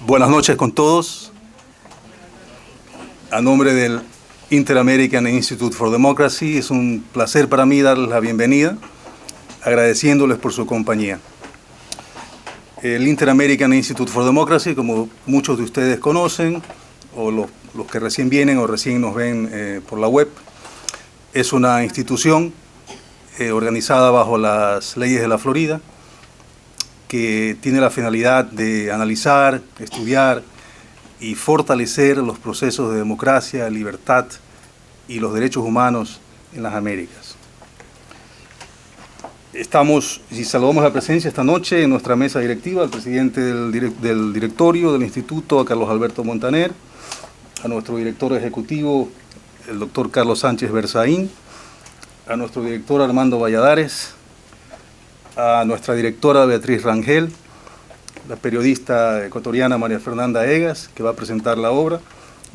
Buenas noches con todos. A nombre del Inter-American Institute for Democracy, es un placer para mí darles la bienvenida, agradeciéndoles por su compañía. El Inter-American Institute for Democracy, como muchos de ustedes conocen, o los que recién vienen o recién nos ven por la web, es una institución organizada bajo las leyes de la Florida, que tiene la finalidad de analizar, estudiar y fortalecer los procesos de democracia, libertad y los derechos humanos en las Américas. Estamos y saludamos la presencia esta noche en nuestra mesa directiva al presidente del directorio del Instituto, a Carlos Alberto Montaner, a nuestro director ejecutivo, el doctor Carlos Sánchez Berzaín, a nuestro director Armando Valladares, a nuestra directora Beatriz Rangel, la periodista ecuatoriana María Fernanda Egas, que va a presentar la obra,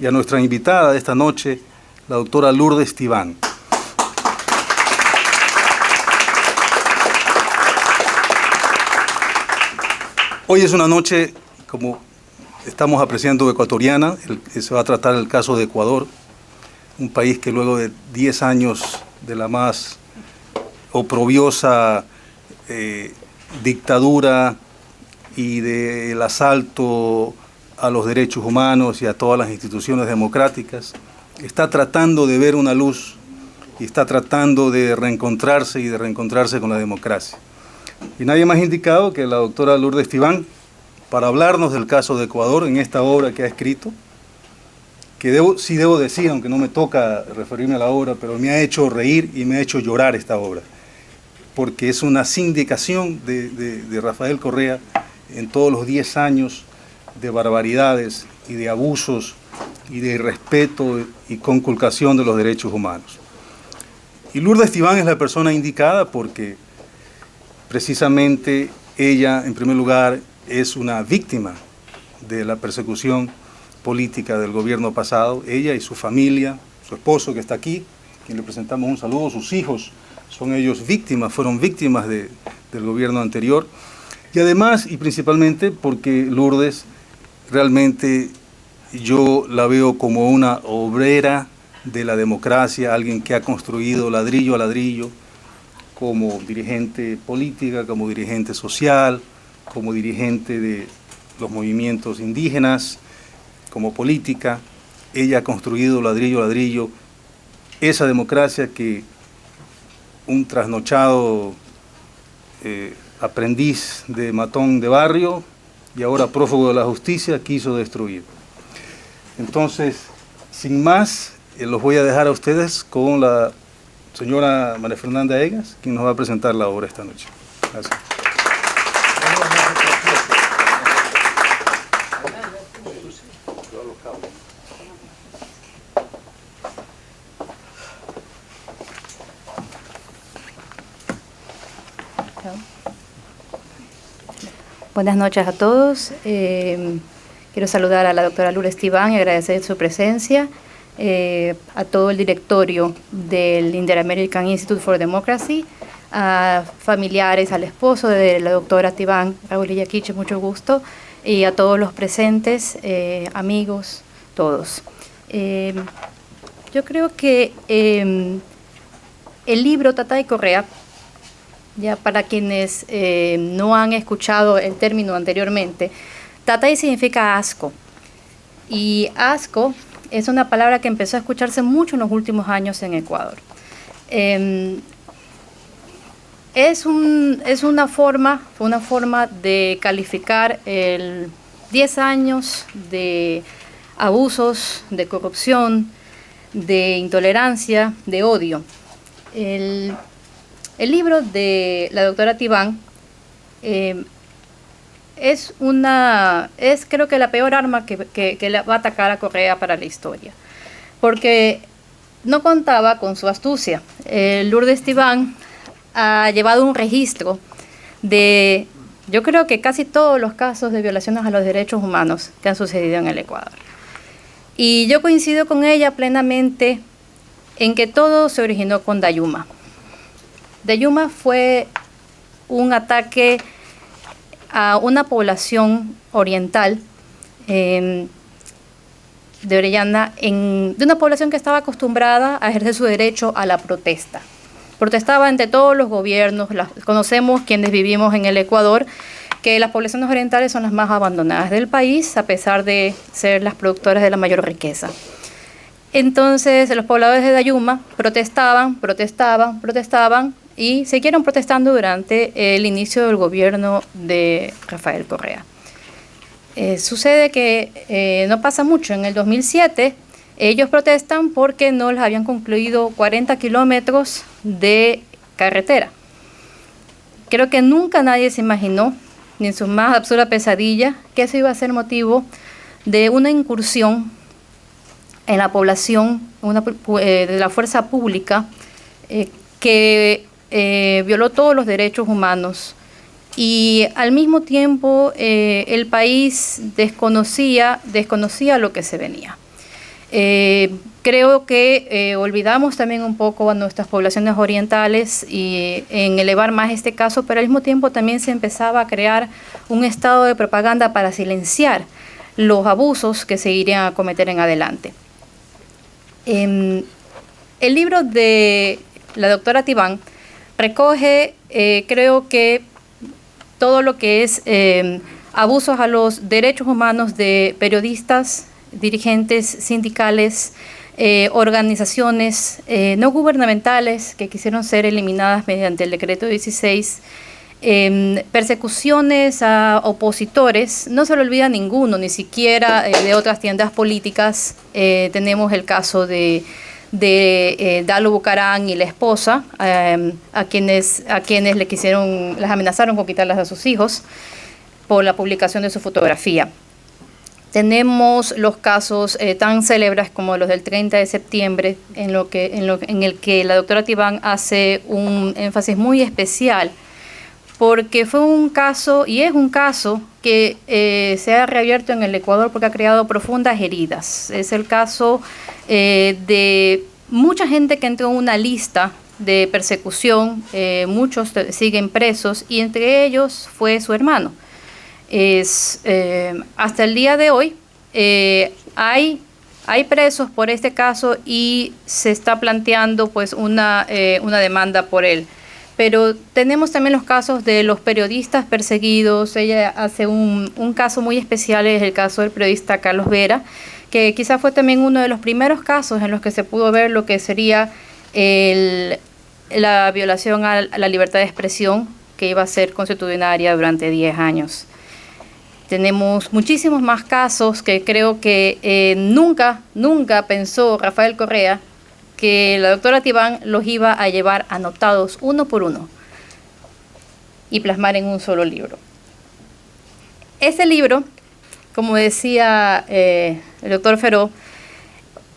y a nuestra invitada de esta noche, la doctora Lourdes Tibán. Hoy es una noche, como estamos apreciando, ecuatoriana. Se va a tratar el caso de Ecuador, un país que luego de 10 años de la más oprobiosa dictadura y del asalto a los derechos humanos y a todas las instituciones democráticas, está tratando de ver una luz y está tratando de reencontrarse con la democracia. Y nadie más indicado que la doctora Lourdes Tibán para hablarnos del caso de Ecuador en esta obra que ha escrito, que sí debo decir, aunque no me toca referirme a la obra, pero me ha hecho reír y me ha hecho llorar esta obra, porque es una sindicación de Rafael Correa en todos los 10 años de barbaridades y de abusos y de irrespeto y conculcación de los derechos humanos. Y Lourdes Tibán es la persona indicada porque precisamente ella, en primer lugar, es una víctima de la persecución política del gobierno pasado. Ella y su familia, su esposo que está aquí, quien le presentamos un saludo, sus hijos, son ellos víctimas, fueron víctimas del gobierno anterior. Y además, y principalmente, porque Lourdes realmente yo la veo como una obrera de la democracia, alguien que ha construido ladrillo a ladrillo, como dirigente política, como dirigente social, como dirigente de los movimientos indígenas, como política. Ella ha construido ladrillo a ladrillo esa democracia que un trasnochado aprendiz de matón de barrio y ahora prófugo de la justicia quiso destruir. Entonces, sin más, los voy a dejar a ustedes con la señora María Fernanda Egas, quien nos va a presentar la obra esta noche. Gracias. Buenas noches a todos. Quiero saludar a la doctora Lourdes Tibán y agradecer su presencia, a todo el directorio del Inter-American Institute for Democracy, a familiares, al esposo de la doctora Tibán, Raúl Illaquiche, mucho gusto, y a todos los presentes, amigos, todos. Yo creo que el libro Tatay Correa, ya para quienes no han escuchado el término anteriormente, Tatay significa asco. Y asco es una palabra que empezó a escucharse mucho en los últimos años en Ecuador. Es una forma de calificar 10 años de abusos, de corrupción, de intolerancia, de odio. El libro de la doctora Tibán es creo que la peor arma que le va a atacar a Correa para la historia, porque no contaba con su astucia. Lourdes Tibán ha llevado un registro de, yo creo que casi todos los casos de violaciones a los derechos humanos que han sucedido en el Ecuador. Y yo coincido con ella plenamente en que todo se originó con Dayuma. Dayuma fue un ataque a una población oriental de Orellana, de una población que estaba acostumbrada a ejercer su derecho a la protesta. Protestaba ante todos los gobiernos. Conocemos quienes vivimos en el Ecuador que las poblaciones orientales son las más abandonadas del país, a pesar de ser las productoras de la mayor riqueza. Entonces los pobladores de Dayuma protestaban y siguieron protestando durante el inicio del gobierno de Rafael Correa. Sucede que no pasa mucho. En el 2007 ellos protestan porque no les habían concluido 40 kilómetros de carretera. Creo que nunca nadie se imaginó, ni en su más absurda pesadilla, que eso iba a ser motivo de una incursión en la población de la fuerza pública que violó todos los derechos humanos. Y al mismo tiempo el país desconocía lo que se venía. Creo que olvidamos también un poco a nuestras poblaciones orientales y en elevar más este caso, pero al mismo tiempo también se empezaba a crear un estado de propaganda para silenciar los abusos que se irían a cometer en adelante. El libro de la doctora Tibán recoge, creo que, todo lo que es abusos a los derechos humanos de periodistas, dirigentes sindicales, organizaciones no gubernamentales que quisieron ser eliminadas mediante el decreto 16, persecuciones a opositores. No se le olvida ninguno, ni siquiera de otras tiendas políticas. Tenemos el caso de Dalo Bucarán y la esposa, a quienes les amenazaron con quitarlas a sus hijos por la publicación de su fotografía. Tenemos los casos tan célebres como los del 30 de septiembre, en el que la doctora Tibán hace un énfasis muy especial, porque fue un caso, y es un caso, que se ha reabierto en el Ecuador porque ha creado profundas heridas. Es el caso de mucha gente que entró en una lista de persecución, muchos siguen presos, y entre ellos fue su hermano. Hasta el día de hoy hay presos por este caso y se está planteando pues una demanda por él. Pero tenemos también los casos de los periodistas perseguidos. Ella hace un caso muy especial, es el caso del periodista Carlos Vera, que quizás fue también uno de los primeros casos en los que se pudo ver lo que sería la violación a la libertad de expresión, que iba a ser consuetudinaria durante 10 años. Tenemos muchísimos más casos que creo que nunca pensó Rafael Correa que la doctora Tibán los iba a llevar anotados uno por uno y plasmar en un solo libro. Ese libro, como decía el doctor Feró,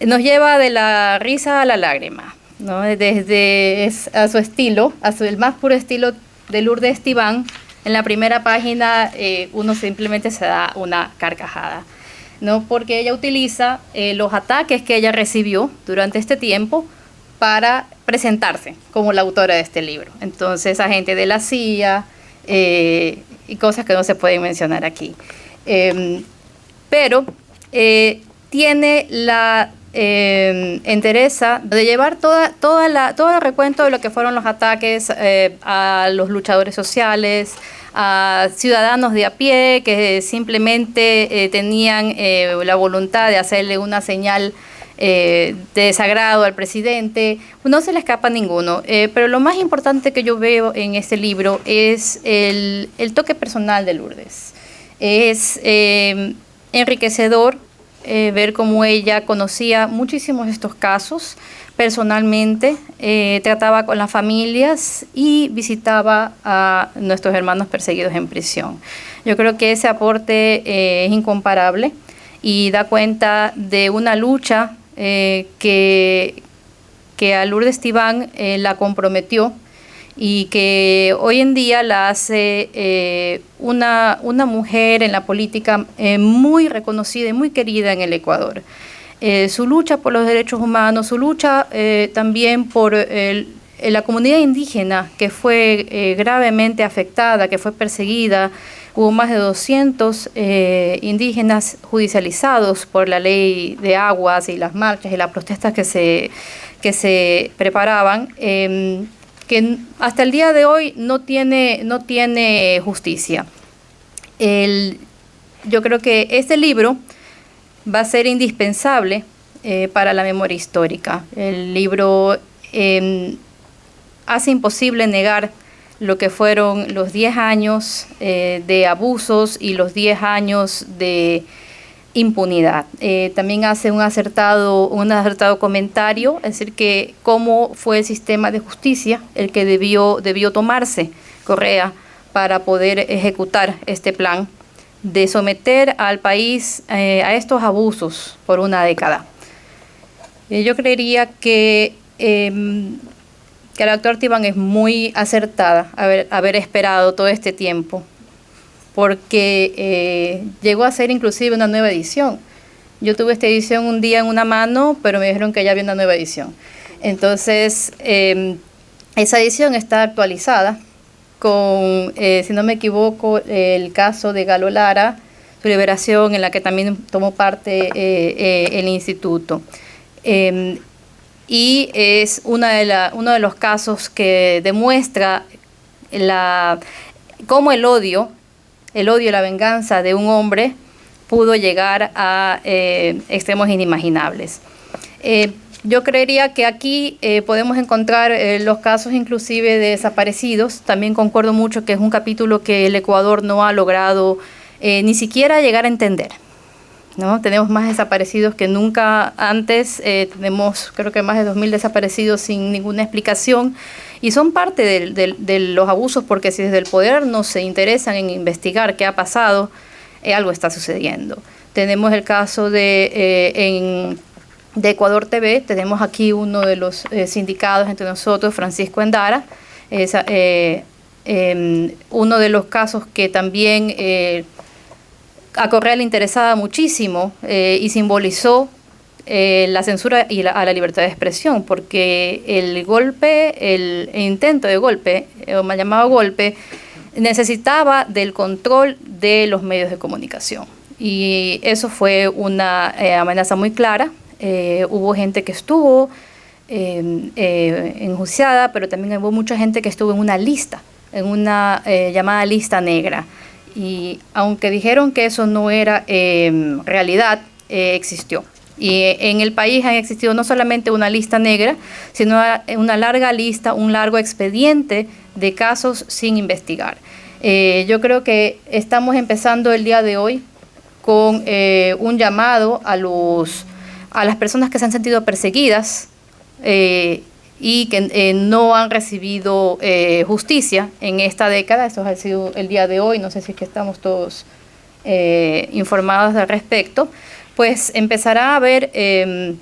nos lleva de la risa a la lágrima, ¿no? Desde a su estilo, el más puro estilo de Lourdes Tibán. En la primera página uno simplemente se da una carcajada, ¿no? Porque ella utiliza los ataques que ella recibió durante este tiempo para presentarse como la autora de este libro. Entonces, agente de la CIA y cosas que no se pueden mencionar aquí. Pero tiene la entereza de llevar todo el recuento de lo que fueron los ataques a los luchadores sociales, a ciudadanos de a pie que simplemente tenían la voluntad de hacerle una señal de desagrado al presidente. No se le escapa a ninguno, pero lo más importante que yo veo en este libro es el toque personal de Lourdes. Es enriquecedor ver cómo ella conocía muchísimos de estos casos personalmente, trataba con las familias y visitaba a nuestros hermanos perseguidos en prisión. Yo creo que ese aporte es incomparable y da cuenta de una lucha que a Lourdes Tibán la comprometió y que hoy en día la hace una mujer en la política muy reconocida y muy querida en el Ecuador. Su lucha por los derechos humanos, su lucha también por la comunidad indígena que fue gravemente afectada, que fue perseguida hubo más de 200 indígenas judicializados por la ley de aguas y las marchas y las protestas que se preparaban, que hasta el día de hoy no tiene justicia. Yo creo que este libro va a ser indispensable para la memoria histórica. El libro hace imposible negar lo que fueron los 10 años de abusos y los 10 años de impunidad. También hace un acertado comentario, es decir, que cómo fue el sistema de justicia el que debió tomarse Correa para poder ejecutar este plan de someter al país a estos abusos por una década. Yo creería que la doctora Tibán es muy acertada haber esperado todo este tiempo, porque llegó a ser inclusive una nueva edición. Yo tuve esta edición un día en una mano, pero me dijeron que ya había una nueva edición. Entonces, esa edición está actualizada con, si no me equivoco, el caso de Galo Lara, su liberación, en la que también tomó parte el instituto. Y es uno de los casos que demuestra cómo el odio y la venganza de un hombre pudo llegar a extremos inimaginables. Yo creería que aquí podemos encontrar los casos inclusive de desaparecidos. También concuerdo mucho que es un capítulo que el Ecuador no ha logrado ni siquiera llegar a entender, ¿no? Tenemos más desaparecidos que nunca antes, tenemos creo que más de 2.000 desaparecidos sin ninguna explicación, y son parte de los abusos, porque si desde el poder no se interesan en investigar qué ha pasado, algo está sucediendo. Tenemos el caso de Ecuador TV, tenemos aquí uno de los sindicados entre nosotros, Francisco Endara, uno de los casos que también a Correa le interesaba muchísimo y simbolizó la censura y a la libertad de expresión, porque el intento de golpe, o mal llamado golpe, necesitaba del control de los medios de comunicación. Y eso fue una amenaza muy clara. Hubo gente que estuvo enjuiciada, pero también hubo mucha gente que estuvo en una lista, en una llamada lista negra. Y aunque dijeron que eso no era realidad, existió. Y en el país ha existido no solamente una lista negra, sino una larga lista, un largo expediente de casos sin investigar. Yo creo que estamos empezando el día de hoy con un llamado a las personas que se han sentido perseguidas y que no han recibido justicia en esta década. Esto ha sido el día de hoy, no sé si es que estamos todos informados al respecto. Pues empezará a haber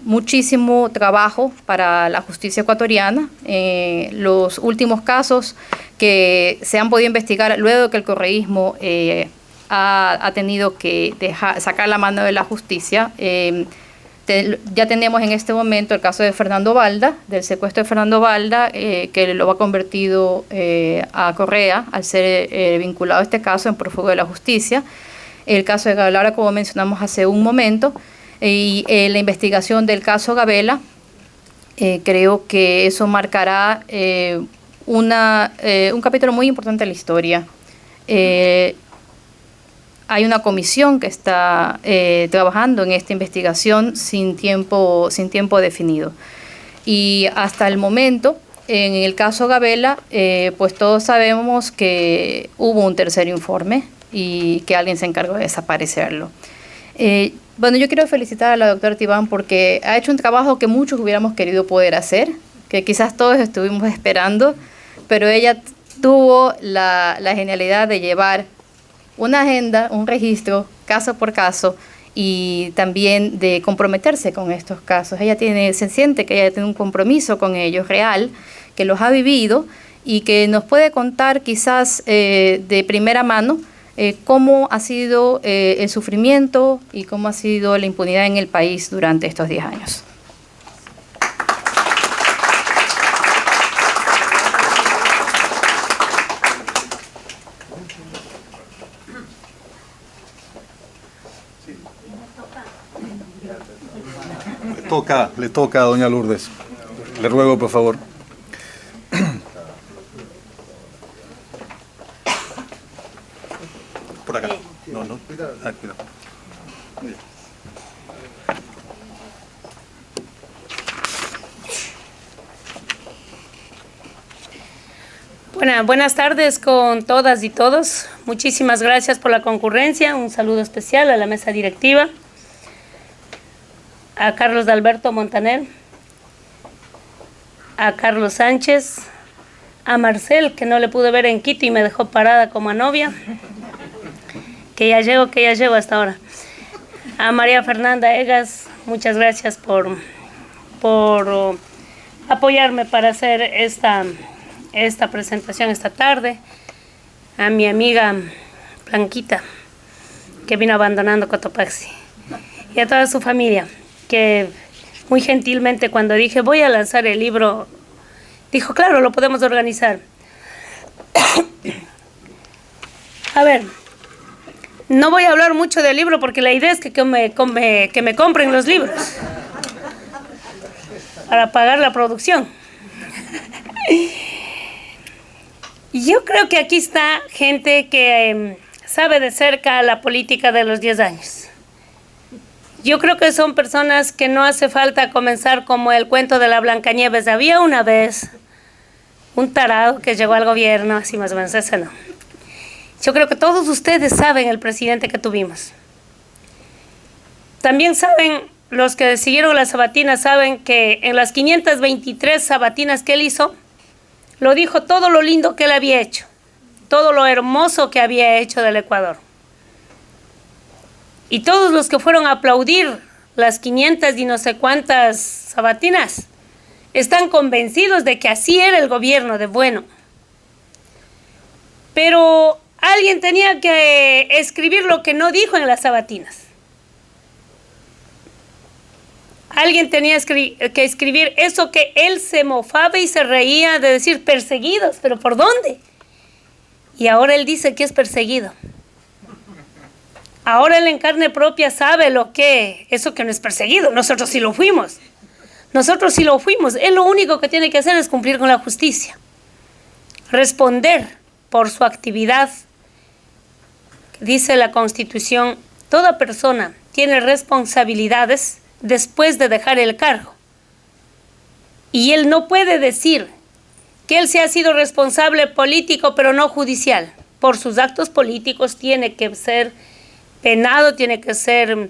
muchísimo trabajo para la justicia ecuatoriana. Los últimos casos que se han podido investigar luego de que el correísmo ha tenido que sacar la mano de la justicia. Ya tenemos en este momento el caso de Fernando Balda, del secuestro de Fernando Balda, que lo ha convertido a Correa al ser vinculado a este caso en prófugo de la justicia. El caso de Galo Lara, como mencionamos hace un momento, y la investigación del caso Gabela, creo que eso marcará un capítulo muy importante en la historia. Hay una comisión que está trabajando en esta investigación sin tiempo definido. Y hasta el momento, en el caso Gabela, pues todos sabemos que hubo un tercer informe y que alguien se encargó de desaparecerlo. Bueno, yo quiero felicitar a la doctora Tibán porque ha hecho un trabajo que muchos hubiéramos querido poder hacer, que quizás todos estuvimos esperando, pero ella tuvo la genialidad de llevar una agenda, un registro, caso por caso, y también de comprometerse con estos casos. Se siente que ella tiene un compromiso con ellos real, que los ha vivido y que nos puede contar quizás de primera mano cómo ha sido el sufrimiento y cómo ha sido la impunidad en el país durante estos 10 años. Le toca a doña Lourdes. Le ruego, por favor. Por acá. No. Ah, cuidado. Buenas tardes con todas y todos. Muchísimas gracias por la concurrencia. Un saludo especial a la mesa directiva, a Carlos Alberto Montaner, a Carlos Sánchez, a Marcel, que no le pude ver en Quito y me dejó parada como a novia, que ya llego hasta ahora. A María Fernanda Egas, muchas gracias por apoyarme para hacer esta presentación esta tarde. A mi amiga Blanquita, que vino abandonando Cotopaxi, y a toda su familia, que muy gentilmente cuando dije voy a lanzar el libro, dijo claro, lo podemos organizar. A ver, no voy a hablar mucho del libro porque la idea es que me compren los libros para pagar la producción. Yo creo que aquí está gente que sabe de cerca la política de los 10 años. Yo creo que son personas que no hace falta comenzar como el cuento de la Blancanieves. Había una vez un tarado que llegó al gobierno, así más o menos, ese no. Yo creo que todos ustedes saben el presidente que tuvimos. También saben, los que siguieron las sabatinas, saben que en las 523 sabatinas que él hizo, lo dijo todo lo lindo que él había hecho, todo lo hermoso que había hecho del Ecuador. Y todos los que fueron a aplaudir las 500 y no sé cuántas sabatinas están convencidos de que así era el gobierno de bueno. Pero alguien tenía que escribir lo que no dijo en las sabatinas. Alguien tenía que escribir eso que él se mofaba y se reía de decir perseguidos, pero ¿por dónde? Y ahora él dice que es perseguido. Ahora él en carne propia sabe eso que no es perseguido. Nosotros sí lo fuimos. Él lo único que tiene que hacer es cumplir con la justicia. Responder por su actividad. Dice la Constitución, toda persona tiene responsabilidades después de dejar el cargo. Y él no puede decir que él se ha sido responsable político, pero no judicial. Por sus actos políticos tiene que ser penado, tiene que ser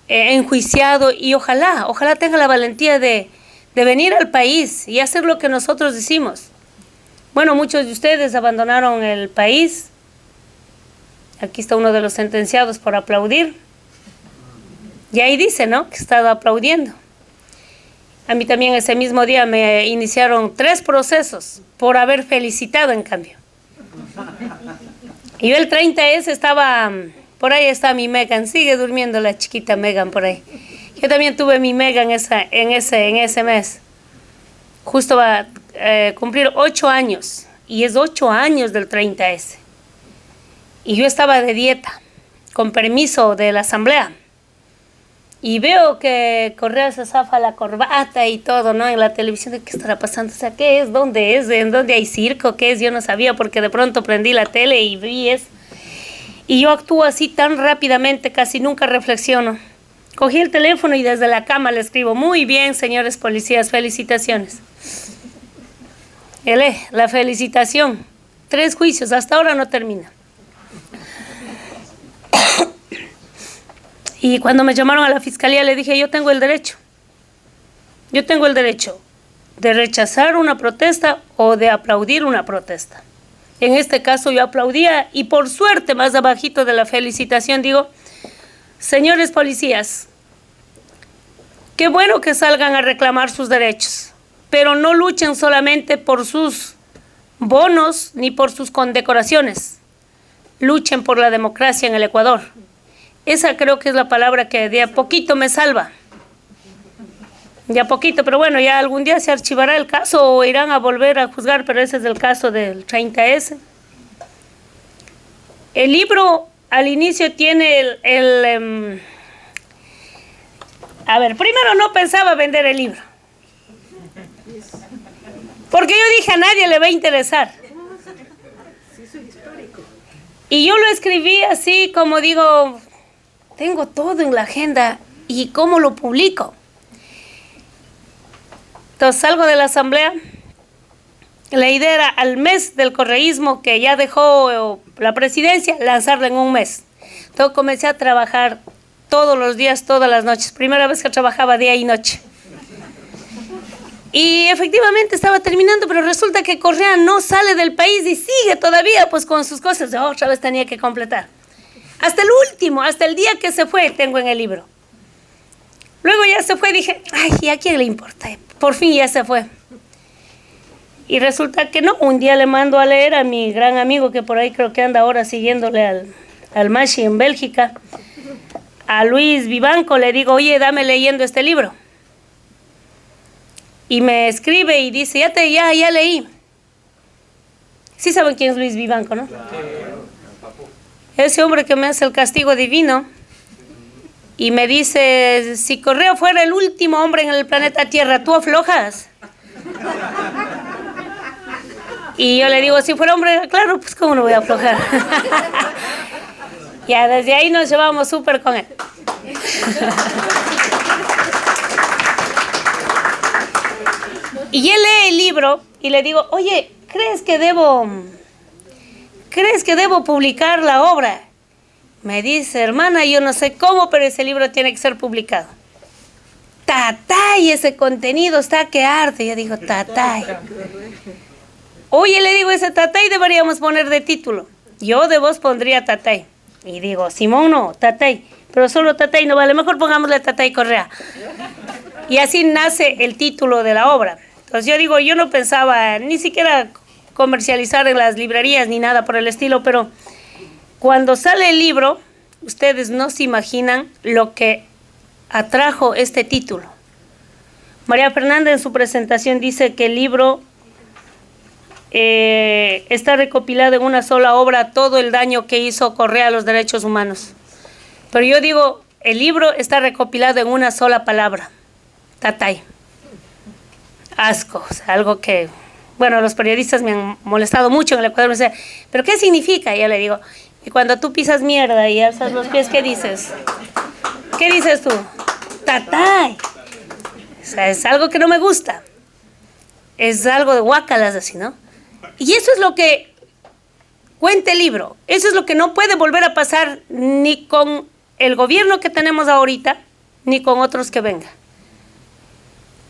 enjuiciado, y ojalá tenga la valentía de venir al país y hacer lo que nosotros decimos. Bueno, muchos de ustedes abandonaron el país. Aquí está uno de los sentenciados por aplaudir. Y ahí dice, ¿no?, que estaba aplaudiendo. A mí también ese mismo día me iniciaron 3 procesos por haber felicitado, en cambio. Y yo el 30S estaba, por ahí está mi Megan, sigue durmiendo la chiquita Megan por ahí. Yo también tuve mi Megan en ese mes. Justo va a cumplir 8 años, y es 8 años del 30S. Y yo estaba de dieta, con permiso de la asamblea. Y veo que Correa se zafa la corbata y todo, ¿no?, en la televisión. ¿De qué estará pasando? O sea, ¿qué es? ¿Dónde es? ¿En dónde hay circo? ¿Qué es? Yo no sabía, porque de pronto prendí la tele y vi eso. Y yo actúo así tan rápidamente, casi nunca reflexiono. Cogí el teléfono y desde la cama le escribo: muy bien, señores policías, felicitaciones. La felicitación. 3 juicios, hasta ahora no termina. Y cuando me llamaron a la fiscalía le dije, yo tengo el derecho de rechazar una protesta o de aplaudir una protesta. En este caso yo aplaudía, y por suerte más abajito de la felicitación digo: señores policías, qué bueno que salgan a reclamar sus derechos, pero no luchen solamente por sus bonos ni por sus condecoraciones, luchen por la democracia en el Ecuador. Esa creo que es la palabra que de a poquito me salva. De a poquito, pero bueno, ya algún día se archivará el caso o irán a volver a juzgar, pero ese es el caso del 30S. El libro al inicio tiene A ver, primero no pensaba vender el libro. Porque yo dije, a nadie le va a interesar. Y yo lo escribí así como digo, tengo todo en la agenda, ¿y cómo lo publico? Entonces salgo de la asamblea. La idea era al mes del correísmo, que ya dejó la presidencia, lanzarla en un mes. Entonces comencé a trabajar todos los días, todas las noches. Primera vez que trabajaba día y noche. Y efectivamente estaba terminando, pero resulta que Correa no sale del país y sigue todavía pues con sus cosas. Otra vez tenía que completar. Hasta el último, hasta el día que se fue, tengo en el libro. Luego ya se fue, dije, ay, ¿y a quién le importa? Por fin ya se fue. Y resulta que no, un día le mando a leer a mi gran amigo, que por ahí creo que anda ahora siguiéndole al Mashi en Bélgica, a Luis Vivanco, le digo, oye, dame leyendo este libro. Y me escribe y dice, ya leí. Sí saben quién es Luis Vivanco, ¿no? Ese hombre que me hace el castigo divino. Y me dice, si Correa fuera el último hombre en el planeta Tierra, ¿tú aflojas? Y yo le digo, si fuera hombre, claro, pues cómo no voy a aflojar. Ya desde ahí nos llevamos súper con él. Y él lee el libro y le digo, oye, ¿crees que debo publicar la obra? Me dice, hermana, yo no sé cómo, pero ese libro tiene que ser publicado. Tatay, ese contenido está que arde. Yo digo, tatay. Oye, le digo, ese tatay deberíamos poner de título. Yo de vos pondría tatay. Y digo, Simón no, tatay. Pero solo tatay no vale, mejor pongámosle Tatay Correa. Y así nace el título de la obra. Entonces yo digo, yo no pensaba ni siquiera comercializar en las librerías ni nada por el estilo, pero cuando sale el libro, ustedes no se imaginan lo que atrajo este título. María Fernanda en su presentación dice que el libro está recopilado en una sola obra todo el daño que hizo Correa a los derechos humanos. Pero yo digo, el libro está recopilado en una sola palabra, tatay. Asco, o sea, algo que, bueno, los periodistas me han molestado mucho en el Ecuador, me dicen, ¿pero qué significa? Y yo le digo, y cuando tú pisas mierda y alzas los pies, ¿qué dices? ¿Qué dices tú? Tatay. O sea, es algo que no me gusta. Es algo de guácalas así, ¿no? Y eso es lo que cuenta el libro. Eso es lo que no puede volver a pasar ni con el gobierno que tenemos ahorita, ni con otros que vengan.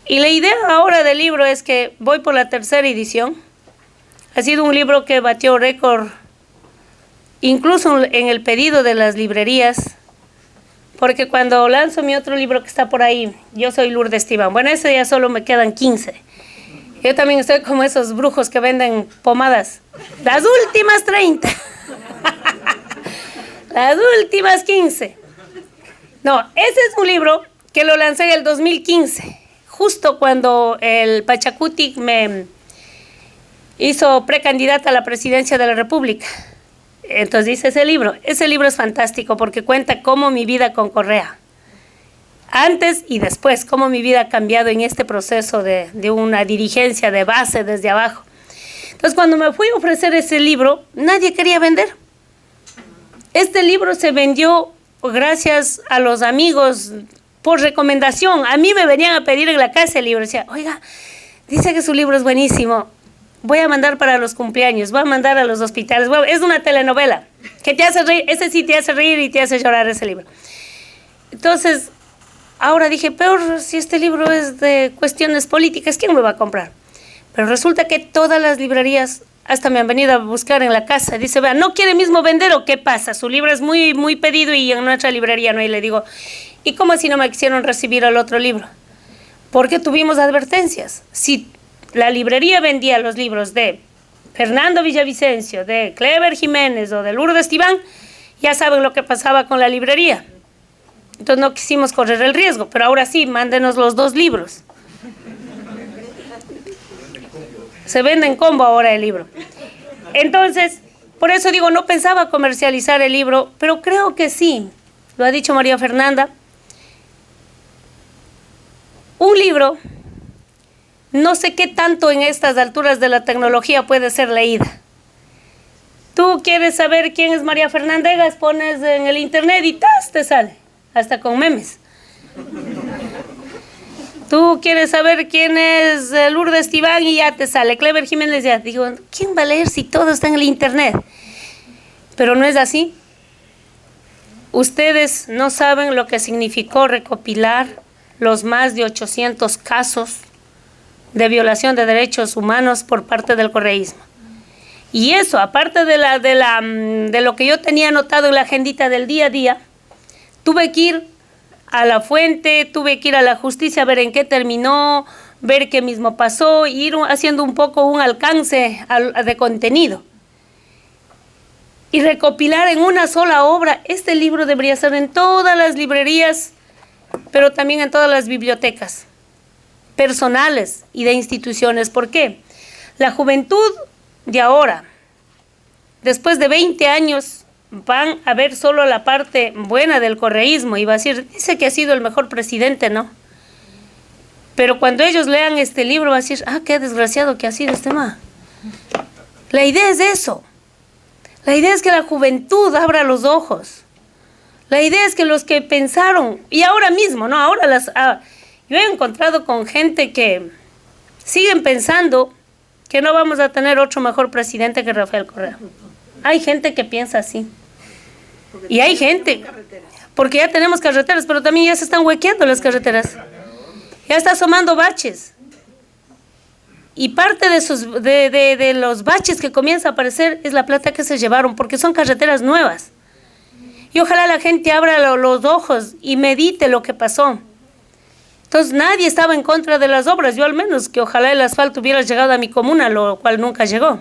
Y la idea ahora del libro es que voy por la 3ª edición. Ha sido un libro que batió récord, incluso en el pedido de las librerías, porque cuando lanzo mi otro libro que está por ahí, Yo soy Lourdes Tibán, bueno, ese ya solo me quedan 15. Yo también estoy como esos brujos que venden pomadas. Las últimas 30. Las últimas 15. No, ese es un libro que lo lancé en el 2015. Justo cuando el Pachacuti me hizo precandidata a la presidencia de la República. Entonces dice ese libro es fantástico porque cuenta cómo mi vida con Correa, antes y después, cómo mi vida ha cambiado en este proceso de una dirigencia de base desde abajo. Entonces cuando me fui a ofrecer ese libro, nadie quería vender. Este libro se vendió gracias a los amigos, por recomendación. A mí me venían a pedir en la casa el libro. Decía, oiga, dice que su libro es buenísimo. Voy a mandar para los cumpleaños, voy a mandar a los hospitales. Es una telenovela que te hace reír. Ese sí te hace reír y te hace llorar ese libro. Entonces, ahora dije, peor si este libro es de cuestiones políticas, ¿quién me va a comprar? Pero resulta que todas las librerías hasta me han venido a buscar en la casa. Dice, vea, ¿no quiere mismo vender o qué pasa? Su libro es muy, muy pedido y en nuestra librería no. Y le digo, ¿y cómo así no me quisieron recibir el otro libro? Porque tuvimos advertencias. Si la librería vendía los libros de Fernando Villavicencio, de Clever Jiménez o de Lourdes Tibán, ya saben lo que pasaba con la librería. Entonces no quisimos correr el riesgo, pero ahora sí, mándenos los 2 libros. Se vende en combo ahora el libro. Entonces, por eso digo, no pensaba comercializar el libro, pero creo que sí. Lo ha dicho María Fernanda. Un libro, no sé qué tanto en estas alturas de la tecnología puede ser leída. Tú quieres saber quién es María Fernanda Egas, pones en el internet y ¡tas! Te sale, hasta con memes. Tú quieres saber quién es Lourdes Tibán y ya te sale. Clever Jiménez, ya digo, ¿quién va a leer si todo está en el internet? Pero no es así. Ustedes no saben lo que significó recopilar los más de 800 casos de violación de derechos humanos por parte del correísmo. Y eso, aparte de lo que yo tenía anotado en la agendita del día a día, tuve que ir a la fuente, tuve que ir a la justicia a ver en qué terminó, ver qué mismo pasó, e ir haciendo un poco un alcance de contenido. Y recopilar en una sola obra. Este libro debería estar en todas las librerías, pero también en todas las bibliotecas personales y de instituciones. ¿Por qué? La juventud de ahora, después de 20 años, van a ver solo la parte buena del correísmo y va a decir, dice que ha sido el mejor presidente, ¿no? Pero cuando ellos lean este libro va a decir, qué desgraciado que ha sido este man. La idea es eso. La idea es que la juventud abra los ojos. La idea es que los que pensaron, y ahora mismo, ¿no? Yo he encontrado con gente que siguen pensando que no vamos a tener otro mejor presidente que Rafael Correa. Hay gente que piensa así. Y hay gente, porque ya tenemos carreteras, pero también ya se están huequeando las carreteras. Ya está asomando baches. Y parte de los baches que comienza a aparecer es la plata que se llevaron, porque son carreteras nuevas. Y ojalá la gente abra los ojos y medite lo que pasó. Entonces nadie estaba en contra de las obras, yo al menos, que ojalá el asfalto hubiera llegado a mi comuna, lo cual nunca llegó.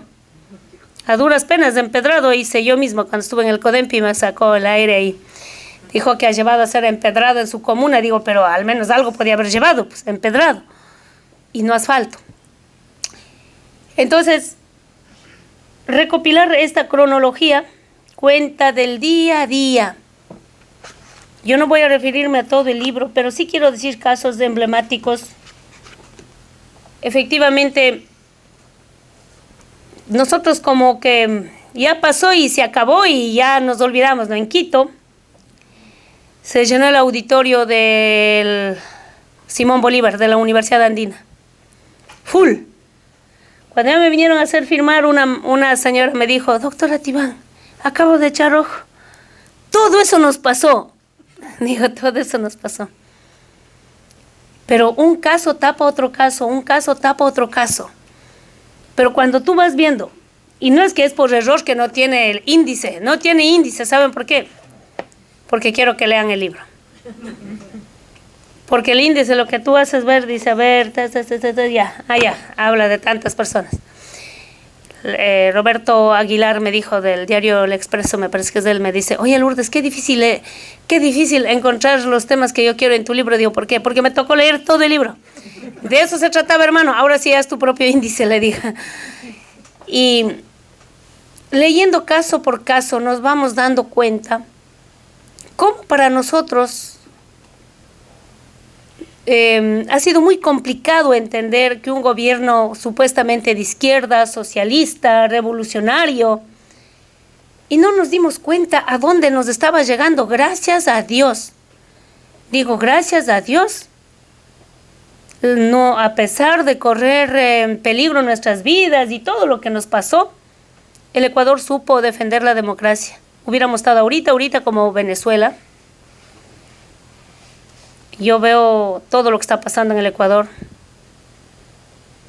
A duras penas de empedrado hice yo mismo cuando estuve en el Codempi, me sacó el aire y dijo que ha llevado a hacer empedrado en su comuna. Digo, pero al menos algo podía haber llevado, pues empedrado y no asfalto. Entonces, recopilar esta cronología cuenta del día a día. Yo no voy a referirme a todo el libro, pero sí quiero decir casos emblemáticos. Efectivamente, nosotros como que ya pasó y se acabó y ya nos olvidamos, ¿no? En Quito se llenó el auditorio del Simón Bolívar, de la Universidad Andina. Full. Cuando ya me vinieron a hacer firmar, una señora me dijo, doctora Tibán, acabo de echar ojo. Todo eso nos pasó. Digo, todo eso nos pasó. Pero un caso tapa otro caso, un caso tapa otro caso. Pero cuando tú vas viendo, y no es que es por error que no tiene el índice, no tiene índice, ¿saben por qué? Porque quiero que lean el libro. Porque el índice, lo que tú haces ver, dice, a ver, ya, habla de tantas personas. Roberto Aguilar me dijo del diario El Expreso, me parece que es de él, me dice, oye Lourdes, qué difícil encontrar los temas que yo quiero en tu libro. Digo, ¿por qué? Porque me tocó leer todo el libro. De eso se trataba, hermano. Ahora sí haz tu propio índice, le dije. Y leyendo caso por caso nos vamos dando cuenta cómo para nosotros ha sido muy complicado entender que un gobierno supuestamente de izquierda, socialista, revolucionario, y no nos dimos cuenta a dónde nos estaba llegando. Gracias a Dios. Digo, gracias a Dios. No, a pesar de correr en peligro nuestras vidas y todo lo que nos pasó, el Ecuador supo defender la democracia. Hubiéramos estado ahorita como Venezuela. Yo veo todo lo que está pasando en el Ecuador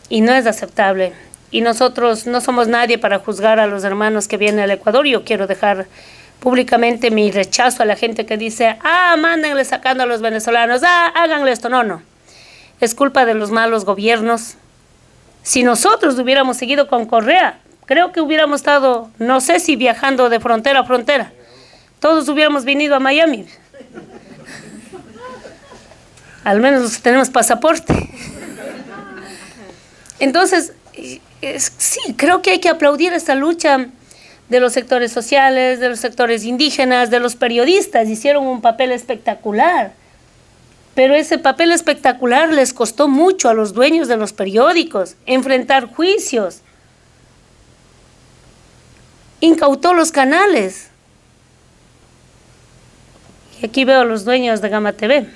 y no es aceptable. Y nosotros no somos nadie para juzgar a los hermanos que vienen al Ecuador. Yo quiero dejar públicamente mi rechazo a la gente que dice, mándenle sacando a los venezolanos, háganle esto. No. Es culpa de los malos gobiernos. Si nosotros hubiéramos seguido con Correa, creo que hubiéramos estado, no sé si viajando de frontera a frontera. Todos hubiéramos venido a Miami. Al menos tenemos pasaporte. Entonces, sí, creo que hay que aplaudir esta lucha de los sectores sociales, de los sectores indígenas, de los periodistas. Hicieron un papel espectacular. Pero ese papel espectacular les costó mucho a los dueños de los periódicos, enfrentar juicios. Incautó los canales. Y aquí veo a los dueños de Gama TV.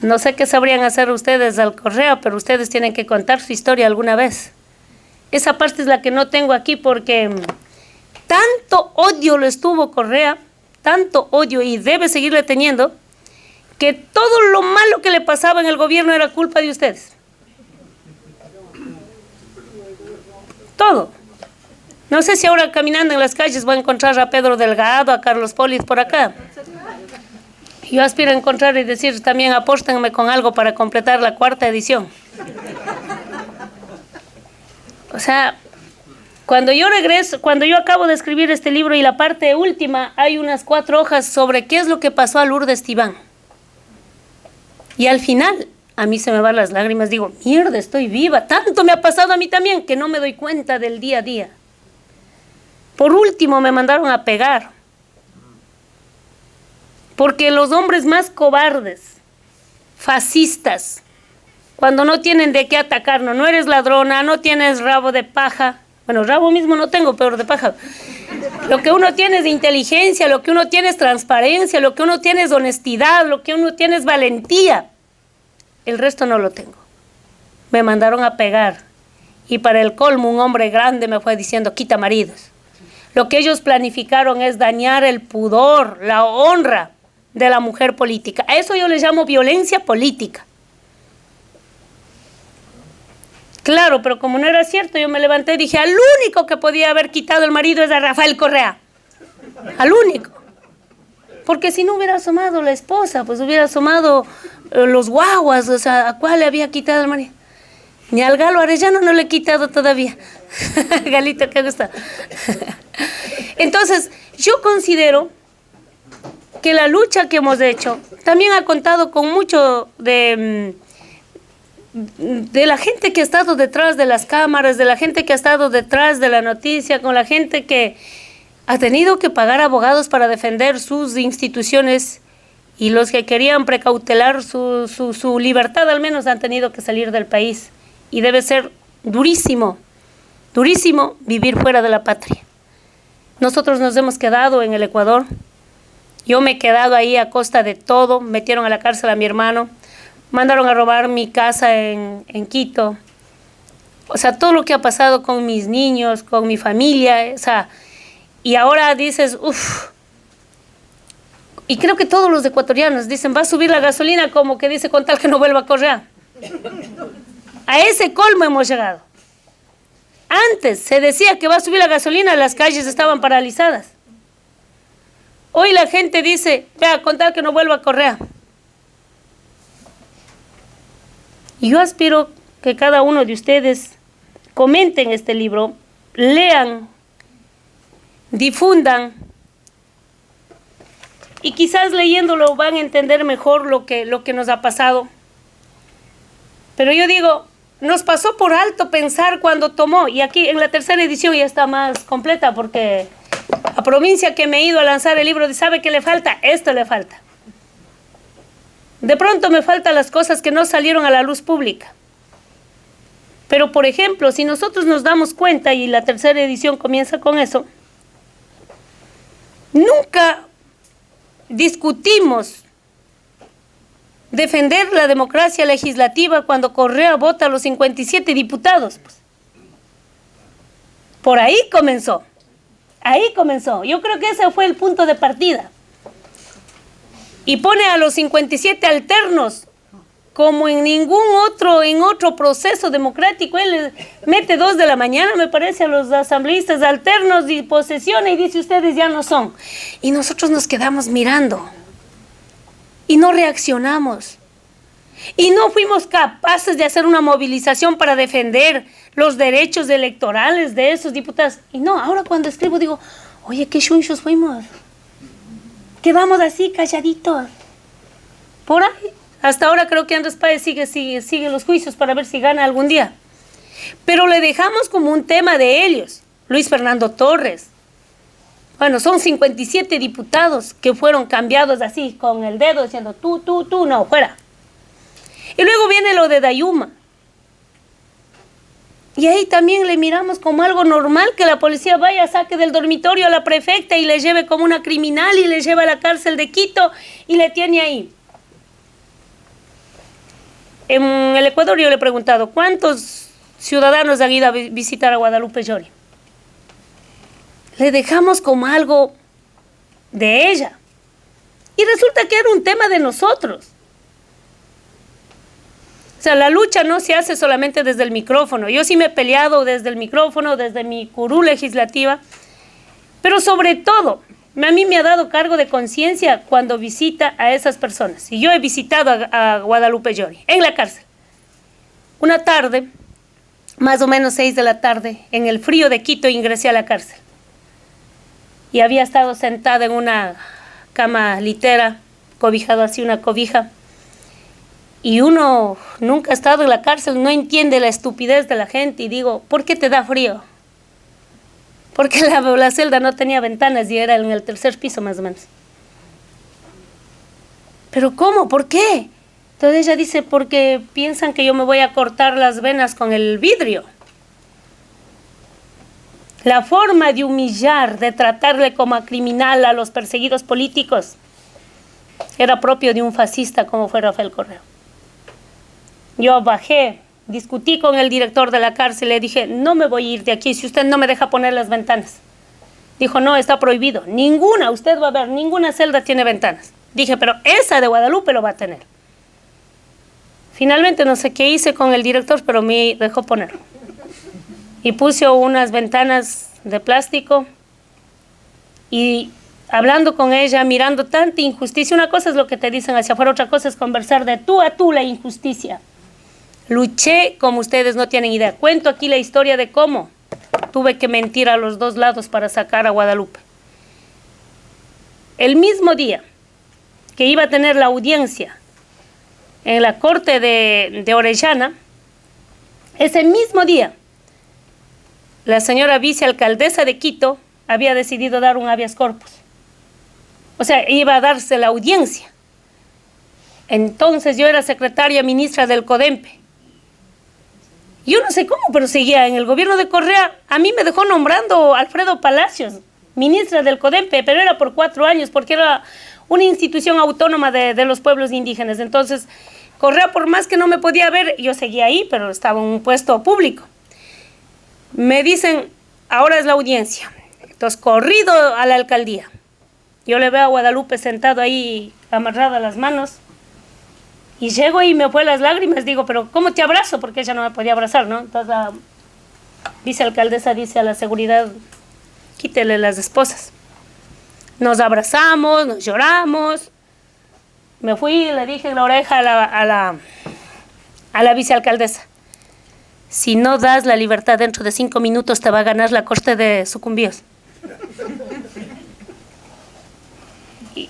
No sé qué sabrían hacer ustedes al Correa, pero ustedes tienen que contar su historia alguna vez. Esa parte es la que no tengo aquí porque tanto odio les tuvo Correa, tanto odio, y debe seguirle teniendo, que todo lo malo que le pasaba en el gobierno era culpa de ustedes. Todo. No sé si ahora caminando en las calles voy a encontrar a Pedro Delgado, a Carlos Polis por acá. Yo aspiro a encontrar y decir también apóstenme con algo para completar la 4ª edición. O sea, cuando yo acabo de escribir este libro y la parte última, hay unas 4 hojas sobre qué es lo que pasó a Lourdes Tibán. Y al final, a mí se me van las lágrimas, digo, mierda, estoy viva. Tanto me ha pasado a mí también que no me doy cuenta del día a día. Por último, me mandaron a pegar. Porque los hombres más cobardes, fascistas, cuando no tienen de qué atacarnos, no eres ladrona, no tienes rabo de paja. Bueno, rabo mismo no tengo, pero de paja. Lo que uno tiene es inteligencia, lo que uno tiene es transparencia, lo que uno tiene es honestidad, lo que uno tiene es valentía. El resto no lo tengo. Me mandaron a pegar. Y para el colmo, un hombre grande me fue diciendo, quita maridos. Lo que ellos planificaron es dañar el pudor, la honra de la mujer política. A eso yo le llamo violencia política. Claro, pero como no era cierto, yo me levanté y dije, al único que podía haber quitado el marido es a Rafael Correa. Al único. Porque si no hubiera asomado la esposa, pues hubiera asomado los guaguas, o sea, ¿a cuál le había quitado el marido? Ni al Galo Arellano no le he quitado todavía. Galito, qué gusta. Entonces, yo considero que la lucha que hemos hecho también ha contado con mucho de la gente que ha estado detrás de las cámaras, de la gente que ha estado detrás de la noticia, con la gente que ha tenido que pagar abogados para defender sus instituciones, y los que querían precautelar su libertad al menos han tenido que salir del país. Y debe ser durísimo, durísimo vivir fuera de la patria. Nosotros nos hemos quedado en el Ecuador. Yo me he quedado ahí a costa de todo. Metieron a la cárcel a mi hermano. Mandaron a robar mi casa en Quito. O sea, todo lo que ha pasado con mis niños, con mi familia. O sea, y ahora dices, uff. Y creo que todos los ecuatorianos dicen, va a subir la gasolina, como que dice, con tal que no vuelva a Correa. A ese colmo hemos llegado. Antes se decía que va a subir la gasolina, las calles estaban paralizadas. Hoy la gente dice, vea, con tal que no vuelva a Correa. Y yo aspiro que cada uno de ustedes comenten este libro, lean, difundan, y quizás leyéndolo van a entender mejor lo que nos ha pasado. Pero yo digo, nos pasó por alto pensar cuando tomó, y aquí en la 3ª edición ya está más completa, porque a provincia que me he ido a lanzar el libro, ¿sabe qué le falta? Esto le falta. De pronto me faltan las cosas que no salieron a la luz pública. Pero, por ejemplo, si nosotros nos damos cuenta, y la 3ª edición comienza con eso, nunca discutimos defender la democracia legislativa cuando Correa vota a los 57 diputados. Pues. Por ahí comenzó. Ahí comenzó. Yo creo que ese fue el punto de partida. Y pone a los 57 alternos como en otro proceso democrático. Él mete 2 de la mañana, me parece, a los asambleístas alternos y posesiona y dice, ustedes ya no son. Y nosotros nos quedamos mirando. Y no reaccionamos. Y no fuimos capaces de hacer una movilización para defender los derechos electorales de esos diputados. Y no, ahora cuando escribo digo, oye, qué chunchos fuimos. Quedamos así, calladitos. Por ahí. Hasta ahora creo que Andrés Páez sigue los juicios para ver si gana algún día. Pero le dejamos como un tema de ellos. Luis Fernando Torres. Bueno, son 57 diputados que fueron cambiados así, con el dedo, diciendo tú, no, fuera. Y luego viene lo de Dayuma. Y ahí también le miramos como algo normal que la policía vaya, saque del dormitorio a la prefecta y le lleve como una criminal y le lleva a la cárcel de Quito y le tiene ahí. En el Ecuador yo le he preguntado, ¿cuántos ciudadanos han ido a visitar a Guadalupe Llori? Le dejamos como algo de ella. Y resulta que era un tema de nosotros. O sea, la lucha no se hace solamente desde el micrófono. Yo sí me he peleado desde el micrófono, desde mi curul legislativa, pero sobre todo, a mí me ha dado cargo de conciencia cuando visita a esas personas. Y yo he visitado a Guadalupe Llori en la cárcel. Una tarde, más o menos 6 de la tarde, en el frío de Quito ingresé a la cárcel. Y había estado sentada en una cama litera, cobijado así una cobija. Y uno nunca ha estado en la cárcel, no entiende la estupidez de la gente y digo, ¿por qué te da frío? Porque la celda no tenía ventanas y era en el 3er piso más o menos. ¿Pero cómo? ¿Por qué? Entonces ella dice, porque piensan que yo me voy a cortar las venas con el vidrio. La forma de humillar, de tratarle como a criminal a los perseguidos políticos, era propio de un fascista como fue Rafael Correa. Yo bajé, discutí con el director de la cárcel, le dije, no me voy a ir de aquí si usted no me deja poner las ventanas. Dijo, no, está prohibido. Ninguna, usted va a ver, ninguna celda tiene ventanas. Dije, pero esa de Guadalupe lo va a tener. Finalmente no sé qué hice con el director, pero me dejó poner. Y puse unas ventanas de plástico y hablando con ella, mirando tanta injusticia. Una cosa es lo que te dicen hacia afuera, otra cosa es conversar de tú a tú la injusticia. Luché como ustedes no tienen idea. Cuento aquí la historia de cómo tuve que mentir a los dos lados para sacar a Guadalupe. El mismo día que iba a tener la audiencia en la corte de Orellana, ese mismo día, la señora vicealcaldesa de Quito había decidido dar un habeas corpus. O sea, iba a darse la audiencia. Entonces yo era secretaria ministra del CODEMPE. Yo no sé cómo, pero seguía en el gobierno de Correa. A mí me dejó nombrando Alfredo Palacios, ministra del CODEMPE, pero era por 4 años, porque era una institución autónoma de los pueblos indígenas. Entonces, Correa, por más que no me podía ver, yo seguía ahí, pero estaba en un puesto público. Me dicen, ahora es la audiencia. Entonces, corrido a la alcaldía. Yo le veo a Guadalupe sentado ahí, amarrada las manos. Y llego y me fue las lágrimas. Digo, pero ¿cómo te abrazo? Porque ella no me podía abrazar, ¿no? Entonces la vicealcaldesa dice a la seguridad, quítele las esposas. Nos abrazamos, nos lloramos. Me fui y le dije en la oreja a la vicealcaldesa, si no das la libertad dentro de 5 minutos te va a ganar la corte de sucumbíos.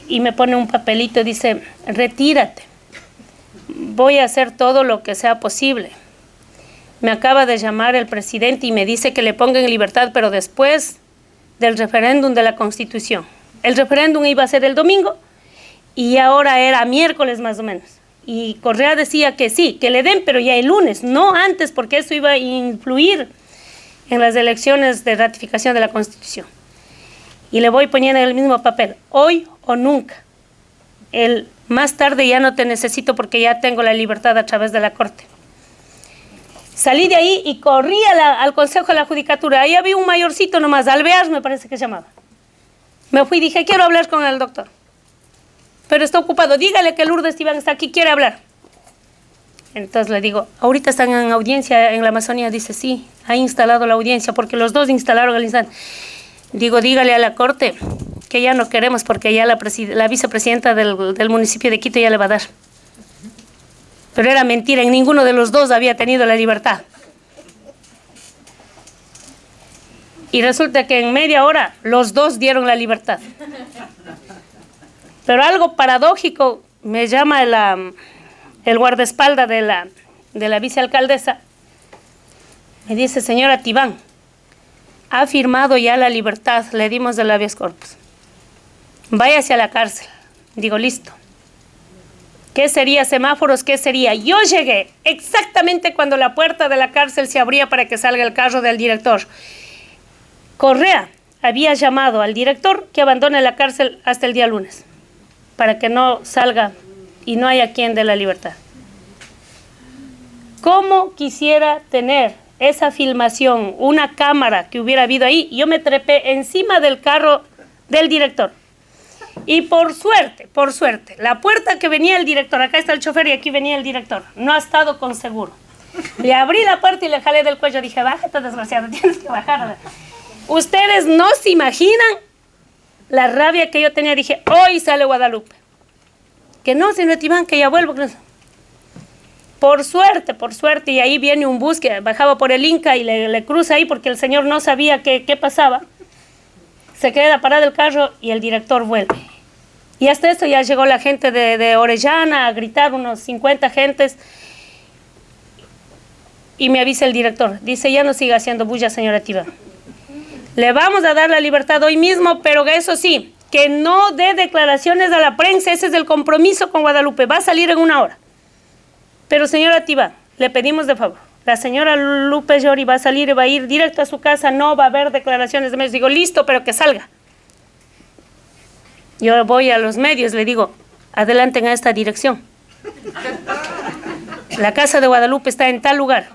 Y me pone un papelito, dice, retírate. Voy a hacer todo lo que sea posible. Me acaba de llamar el presidente y me dice que le ponga en libertad, pero después del referéndum de la Constitución. El referéndum iba a ser el domingo y ahora era miércoles más o menos. Y Correa decía que sí, que le den, pero ya el lunes, no antes, porque eso iba a influir en las elecciones de ratificación de la Constitución. Y le voy poniendo en el mismo papel, hoy o nunca. Más tarde ya no te necesito porque ya tengo la libertad a través de la corte. Salí de ahí y corrí al Consejo de la Judicatura. Ahí había un mayorcito nomás, Alvear me parece que se llamaba. Me fui y dije, quiero hablar con el doctor. Pero está ocupado, dígale que Lourdes Iván está aquí, quiere hablar. Entonces le digo, ahorita están en audiencia en la Amazonía. Dice, sí, ha instalado la audiencia porque los dos instalaron el instante. Digo, dígale a la corte que ya no queremos porque ya la vicepresidenta del municipio de Quito ya le va a dar. Pero era mentira, en ninguno de los dos había tenido la libertad. Y resulta que en media hora los dos dieron la libertad. Pero algo paradójico, me llama el guardaespaldas de la vicealcaldesa. Me dice, señora Tibán, ha firmado ya la libertad, le dimos el habeas corpus. Váyase a la cárcel. Digo, listo. ¿Qué sería semáforos? ¿Qué sería? Yo llegué exactamente cuando la puerta de la cárcel se abría para que salga el carro del director. Correa había llamado al director que abandone la cárcel hasta el día lunes, para que no salga y no haya quien dé la libertad. ¿Cómo quisiera tener esa filmación, una cámara que hubiera habido ahí? Yo me trepé encima del carro del director. Y por suerte, la puerta que venía el director, acá está el chofer y aquí venía el director, no ha estado con seguro. Le abrí la puerta y le jalé del cuello, dije, bájate desgraciado, tienes que bajar. Ustedes no se imaginan la rabia que yo tenía. Dije, hoy sale Guadalupe. Que no, señor Iván, que ya vuelvo. Por suerte, y ahí viene un bus que bajaba por el Inca y le cruza ahí porque el señor no sabía qué pasaba. Se queda parado el carro y el director vuelve. Y hasta esto ya llegó la gente de Orellana a gritar, unos 50 gentes. Y me avisa el director, dice, ya no siga haciendo bulla, señora Iván. Le vamos a dar la libertad hoy mismo, pero eso sí, que no dé declaraciones a la prensa. Ese es el compromiso con Guadalupe. Va a salir en 1 hora. Pero señora Tiván, le pedimos de favor. La señora Lupe Llori va a salir y va a ir directo a su casa. No va a haber declaraciones de medios. Digo, listo, pero que salga. Yo voy a los medios, le digo, adelanten a esta dirección. La casa de Guadalupe está en tal lugar.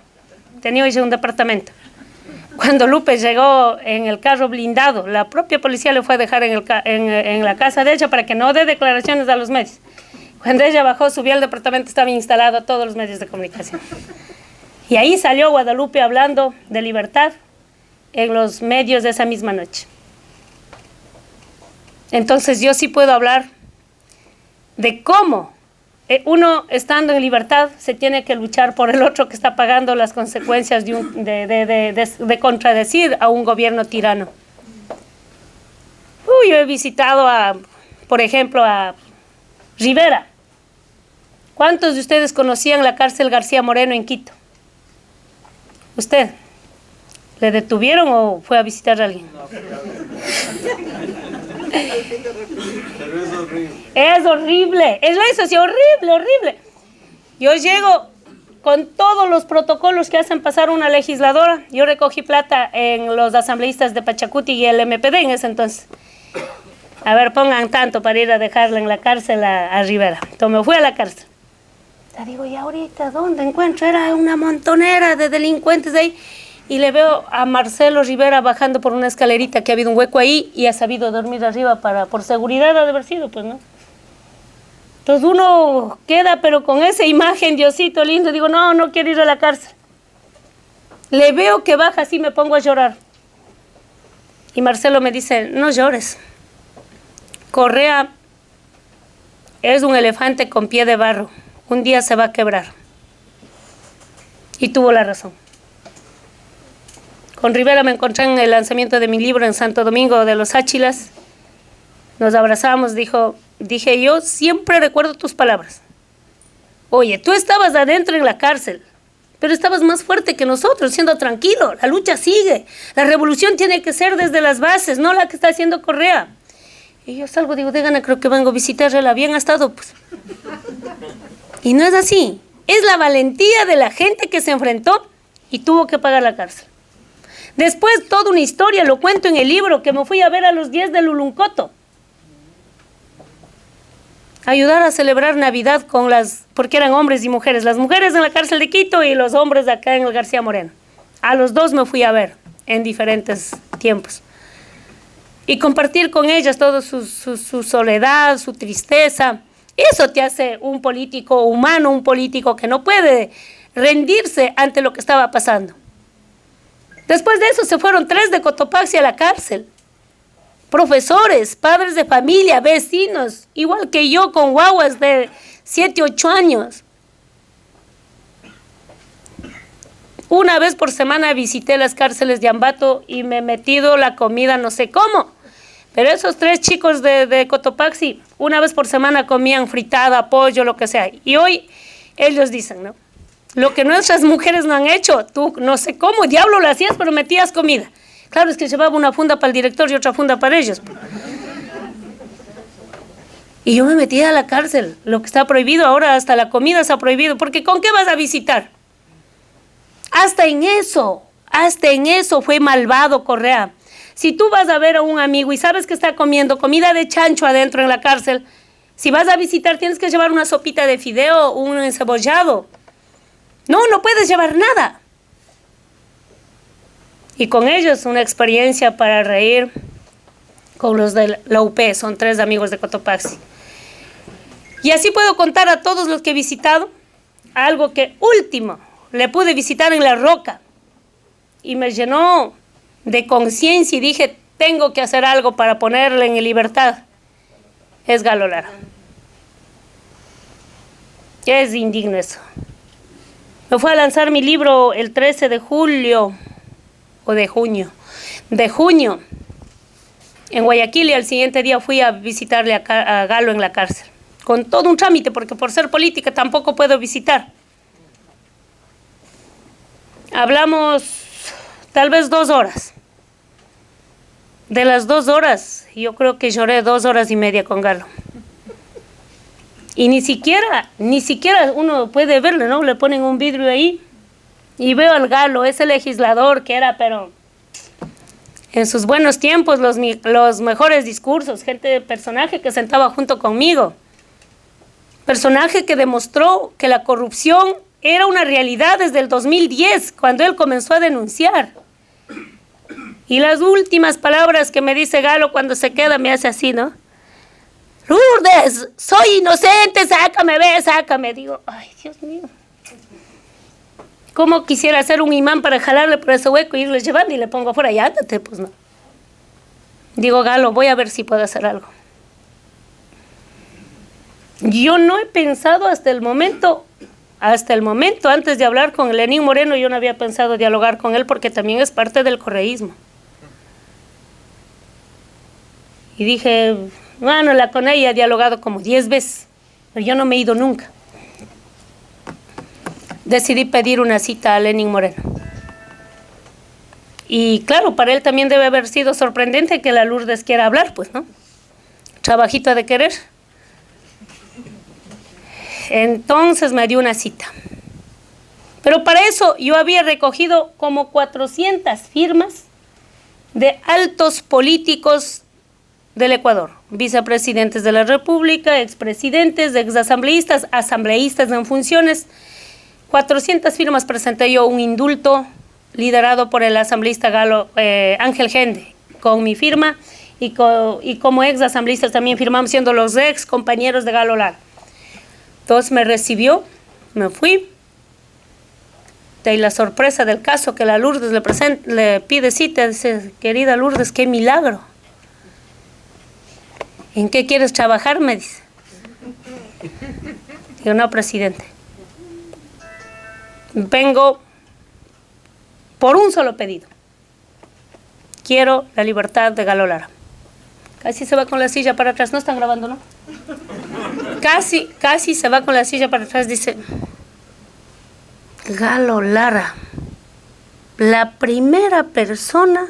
Tenía hoy un departamento. Cuando Lupe llegó en el carro blindado, la propia policía le fue a dejar en la casa de ella para que no dé declaraciones a los medios. Cuando ella bajó, subió al departamento, estaba instalado a todos los medios de comunicación. Y ahí salió Guadalupe hablando de libertad en los medios de esa misma noche. Entonces yo sí puedo hablar de cómo uno, estando en libertad, se tiene que luchar por el otro que está pagando las consecuencias de contradecir a un gobierno tirano. Yo he visitado, por ejemplo, a Rivera. ¿Cuántos de ustedes conocían la cárcel García Moreno en Quito? ¿Usted? ¿Le detuvieron o fue a visitar a alguien? No, pero es horrible. Es horrible. Eso sí, horrible. Yo llego con todos los protocolos que hacen pasar una legisladora. Yo recogí plata en los asambleístas de Pachacuti y el MPD en ese entonces. A ver, pongan tanto para ir a dejarla en la cárcel a Rivera. Entonces me fui a la cárcel. Le digo, ¿y ahorita dónde encuentro? Era una montonera de delincuentes de ahí. Y le veo a Marcelo Rivera bajando por una escalerita que ha habido un hueco ahí y ha sabido dormir arriba por seguridad, ha de haber sido, pues, ¿no? Entonces uno queda, pero con esa imagen, Diosito lindo, digo, no quiero ir a la cárcel. Le veo que baja así, me pongo a llorar. Y Marcelo me dice, no llores. Correa es un elefante con pie de barro. Un día se va a quebrar. Y tuvo la razón. Con Rivera me encontré en el lanzamiento de mi libro en Santo Domingo de los Áchilas. Nos abrazamos, dije, yo siempre recuerdo tus palabras. Oye, tú estabas adentro en la cárcel, pero estabas más fuerte que nosotros, siendo tranquilo. La lucha sigue. La revolución tiene que ser desde las bases, no la que está haciendo Correa. Y yo salgo, digo, de gana, creo que vengo a visitarla. Bien ha estado, pues. Y no es así. Es la valentía de la gente que se enfrentó y tuvo que pagar la cárcel. Después, toda una historia, lo cuento en el libro, que me fui a ver a los 10 de Luluncoto. Ayudar a celebrar Navidad porque eran hombres y mujeres. Las mujeres en la cárcel de Quito y los hombres de acá en el García Moreno. A los dos me fui a ver en diferentes tiempos. Y compartir con ellas toda su soledad, su tristeza. Eso te hace un político humano, un político que no puede rendirse ante lo que estaba pasando. Después de eso se fueron 3 de Cotopaxi a la cárcel. Profesores, padres de familia, vecinos, igual que yo con guaguas de 7, 8 años. Una vez por semana visité las cárceles de Ambato y me he metido la comida no sé cómo. Pero esos 3 chicos de Cotopaxi, una vez por semana comían fritada, pollo, lo que sea. Y hoy ellos dicen, ¿no? Lo que nuestras mujeres no han hecho, tú no sé cómo diablo lo hacías, pero metías comida. Claro, es que llevaba una funda para el director y otra funda para ellos. Y yo me metí a la cárcel, lo que está prohibido ahora, hasta la comida está prohibido, porque ¿con qué vas a visitar? Hasta en eso fue malvado Correa. Si tú vas a ver a un amigo y sabes que está comiendo comida de chancho adentro en la cárcel, si vas a visitar tienes que llevar una sopita de fideo, un encebollado. No puedes llevar nada. Y con ellos una experiencia para reír con los de la UP, son 3 amigos de Cotopaxi. Y así puedo contar a todos los que he visitado, algo que último le pude visitar en La Roca y me llenó de conciencia y dije, tengo que hacer algo para ponerle en libertad. Es Galo Lara. Es indigno eso. Me fue a lanzar mi libro el 13 de julio, o de junio, en Guayaquil, y al siguiente día fui a visitarle a Galo en la cárcel, con todo un trámite, porque por ser política tampoco puedo visitar. Hablamos tal vez 2 horas. De las 2 horas, yo creo que lloré 2 horas y media con Galo. Y ni siquiera uno puede verlo, ¿no? Le ponen un vidrio ahí y veo al Galo, ese legislador que era, pero en sus buenos tiempos, los mejores discursos, personaje que sentaba junto conmigo, personaje que demostró que la corrupción era una realidad desde el 2010, cuando él comenzó a denunciar. Y las últimas palabras que me dice Galo cuando se queda me hace así, ¿no? Lourdes, soy inocente, sácame. Digo, ay, Dios mío. ¿Cómo quisiera ser un imán para jalarle por ese hueco y irle llevando y le pongo afuera? Y ándate, pues no. Digo, Galo, voy a ver si puedo hacer algo. Yo no he pensado hasta el momento, antes de hablar con Lenín Moreno, yo no había pensado dialogar con él porque también es parte del correísmo. Y dije, bueno, la CONAIE ha dialogado como 10 veces, pero yo no me he ido nunca. Decidí pedir una cita a Lenín Moreno. Y claro, para él también debe haber sido sorprendente que la Lourdes quiera hablar, pues, ¿no? Trabajito de querer. Entonces me dio una cita. Pero para eso yo había recogido como 400 firmas de altos políticos del Ecuador, vicepresidentes de la República, expresidentes, exasambleístas, asambleístas en funciones. 400 firmas presenté yo un indulto liderado por el asambleísta Galo, Ángel Gende, con mi firma, y como exasambleístas también firmamos, siendo los ex compañeros de Galo Lara. Entonces me recibió, me fui. De ahí la sorpresa del caso que la Lourdes le pide cita, dice, querida Lourdes, qué milagro. ¿En qué quieres trabajar? Me dice. Digo, no, presidente. Vengo por un solo pedido. Quiero la libertad de Galo Lara. Casi se va con la silla para atrás. No están grabando, ¿no? Casi se va con la silla para atrás. Dice, Galo Lara, la primera persona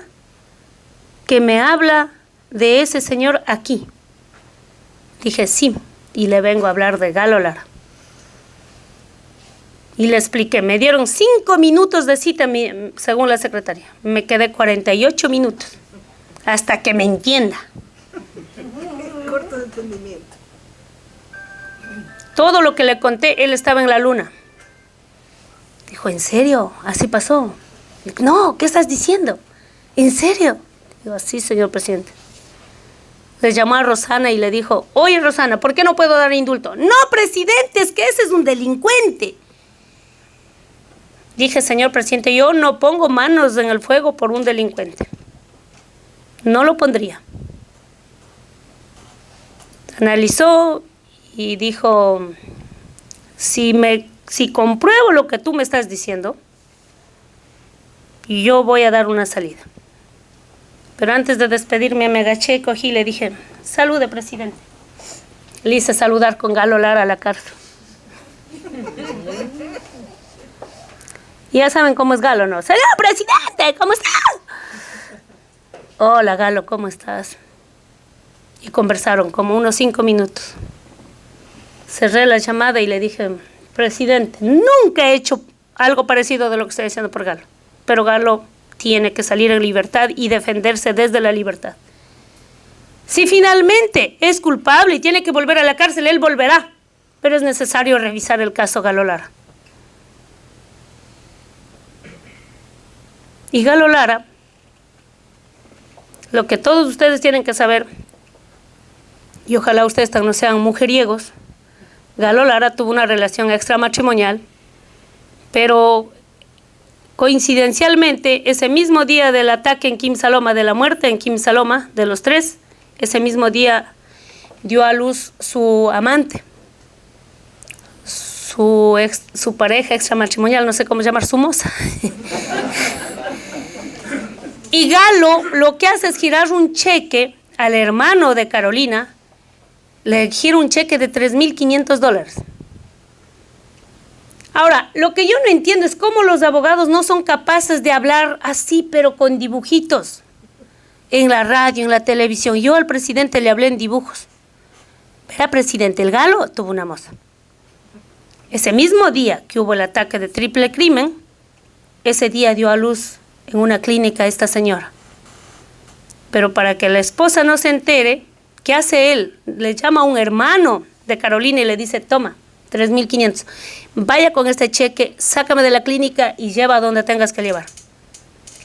que me habla de ese señor aquí. Dije, sí, y le vengo a hablar de Galo Lara. Y le expliqué, me dieron 5 minutos de cita, según la secretaria. Me quedé 48 minutos, hasta que me entienda. Corto de entendimiento. Todo lo que le conté, él estaba en la luna. Dijo, ¿en serio? ¿Así pasó? Digo, no, ¿qué estás diciendo? ¿En serio? Digo, sí, señor presidente. Le llamó a Rosana y le dijo, oye, Rosana, ¿por qué no puedo dar indulto? No, presidente, es que ese es un delincuente. Dije, señor presidente, yo no pongo manos en el fuego por un delincuente. No lo pondría. Analizó y dijo, si compruebo lo que tú me estás diciendo, yo voy a dar una salida. Pero antes de despedirme me agaché, cogí y le dije, salude, presidente. Le hice saludar con Galo Lara a la cárcel. Y ya saben cómo es Galo, ¿no? Señor presidente, ¿cómo está? Hola Galo, ¿cómo estás? Y conversaron como unos 5 minutos. Cerré la llamada y le dije, presidente, nunca he hecho algo parecido de lo que estoy haciendo por Galo. Pero Galo tiene que salir en libertad y defenderse desde la libertad. Si finalmente es culpable y tiene que volver a la cárcel, él volverá. Pero es necesario revisar el caso Galo Lara. Y Galo Lara, lo que todos ustedes tienen que saber, y ojalá ustedes no sean mujeriegos, Galo Lara tuvo una relación extramatrimonial, pero coincidencialmente, ese mismo día del ataque en Kim Saloma, de la muerte en Kim Saloma, de los 3, ese mismo día dio a luz su amante, su pareja extramatrimonial, no sé cómo llamar, su moza. Y Galo lo que hace es girar un cheque al hermano de Carolina, le gira un cheque de $3.500. Ahora, lo que yo no entiendo es cómo los abogados no son capaces de hablar así, pero con dibujitos, en la radio, en la televisión. Yo al presidente le hablé en dibujos. Verá, presidente, el Galo tuvo una moza. Ese mismo día que hubo el ataque de triple crimen, ese día dio a luz en una clínica esta señora. Pero para que la esposa no se entere, ¿qué hace él? Le llama a un hermano de Carolina y le dice, toma, 3.500. Vaya con este cheque, sácame de la clínica y lleva a donde tengas que llevar.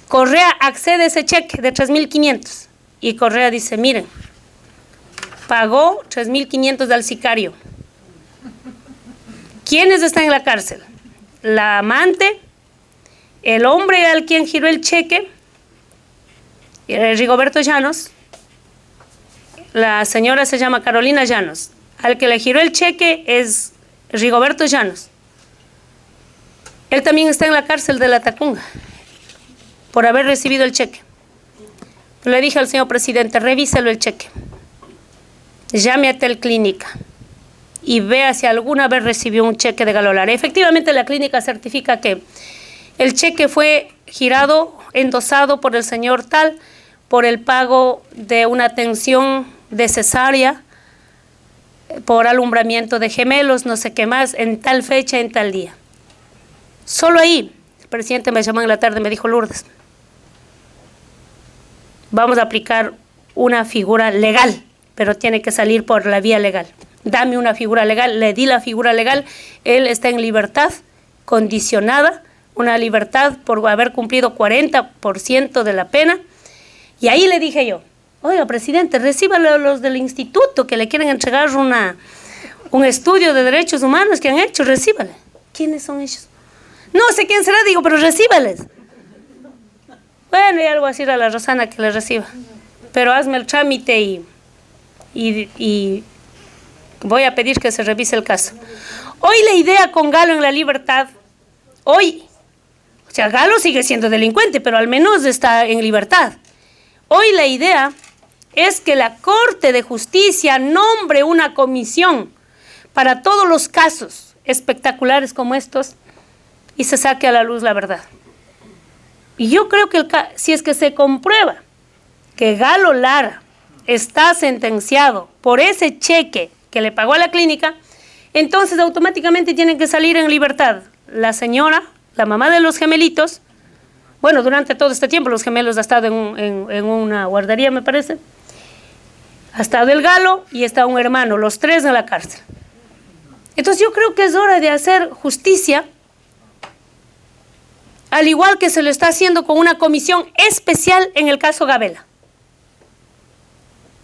Correa accede a ese cheque de 3.500. Y Correa dice, miren, pagó 3.500 al sicario. ¿Quiénes están en la cárcel? La amante, el hombre al quien giró el cheque, Rigoberto Llanos. La señora se llama Carolina Llanos. Al que le giró el cheque es Rigoberto Llanos. Él también está en la cárcel de La Tacunga por haber recibido el cheque. Le dije al señor presidente, revíselo el cheque. Llame a Telclínica y vea si alguna vez recibió un cheque de Galo Lara. Efectivamente, la clínica certifica que el cheque fue girado, endosado por el señor tal, por el pago de una atención de cesárea, por alumbramiento de gemelos, no sé qué más, en tal fecha, en tal día. Solo ahí, el presidente me llamó en la tarde y me dijo, Lourdes, vamos a aplicar una figura legal, pero tiene que salir por la vía legal. Dame una figura legal. Le di la figura legal. Él está en libertad condicionada, una libertad por haber cumplido 40% de la pena. Y ahí le dije yo, oiga, presidente, recíbalo a los del instituto que le quieren entregar un estudio de derechos humanos que han hecho, recíbale. ¿Quiénes son ellos? No sé quién será, digo, pero recíbales. Bueno, y algo así a la Rosana que le reciba. Pero hazme el trámite y voy a pedir que se revise el caso. Hoy la idea con Galo en la libertad, hoy, o sea, Galo sigue siendo delincuente, pero al menos está en libertad. Hoy la idea es que la Corte de Justicia nombre una comisión para todos los casos espectaculares como estos y se saque a la luz la verdad. Y yo creo que si es que se comprueba que Galo Lara está sentenciado por ese cheque que le pagó a la clínica, entonces automáticamente tienen que salir en libertad la señora, la mamá de los gemelitos. Bueno, durante todo este tiempo los gemelos han estado en una guardería, me parece. Ha estado el Galo y está un hermano, los 3 en la cárcel. Entonces yo creo que es hora de hacer justicia, al igual que se lo está haciendo con una comisión especial en el caso Gabela.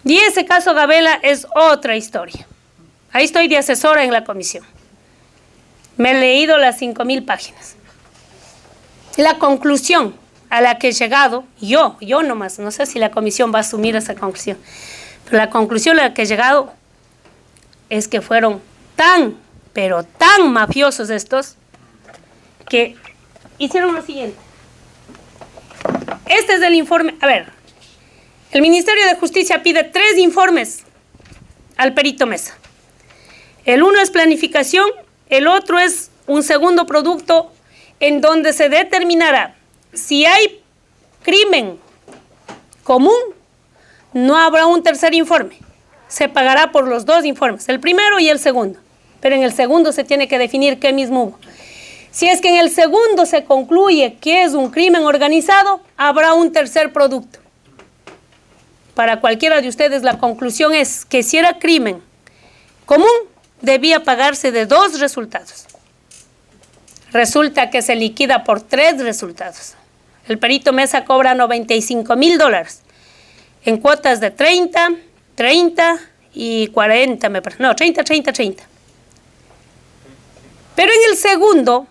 Y ese caso Gabela es otra historia. Ahí estoy de asesora en la comisión. Me he leído las 5.000 páginas. La conclusión a la que he llegado, yo nomás, no sé si la comisión va a asumir esa conclusión, pero la conclusión a la que he llegado es que fueron pero tan mafiosos estos, que hicieron lo siguiente. Este es el informe. A ver, el Ministerio de Justicia pide 3 informes al perito Mesa. El uno es planificación, el otro es un segundo producto en donde se determinará si hay crimen común, no habrá un tercer informe. Se pagará por los dos informes, el primero y el segundo. Pero en el segundo se tiene que definir qué mismo hubo. Si es que en el segundo se concluye que es un crimen organizado, habrá un tercer producto. Para cualquiera de ustedes la conclusión es que si era crimen común, debía pagarse de dos resultados. Resulta que se liquida por tres resultados. El perito Mesa cobra $95,000 en cuotas de 30, 30 y 40, me parece. No, 30, 30, 30. Pero en el segundo,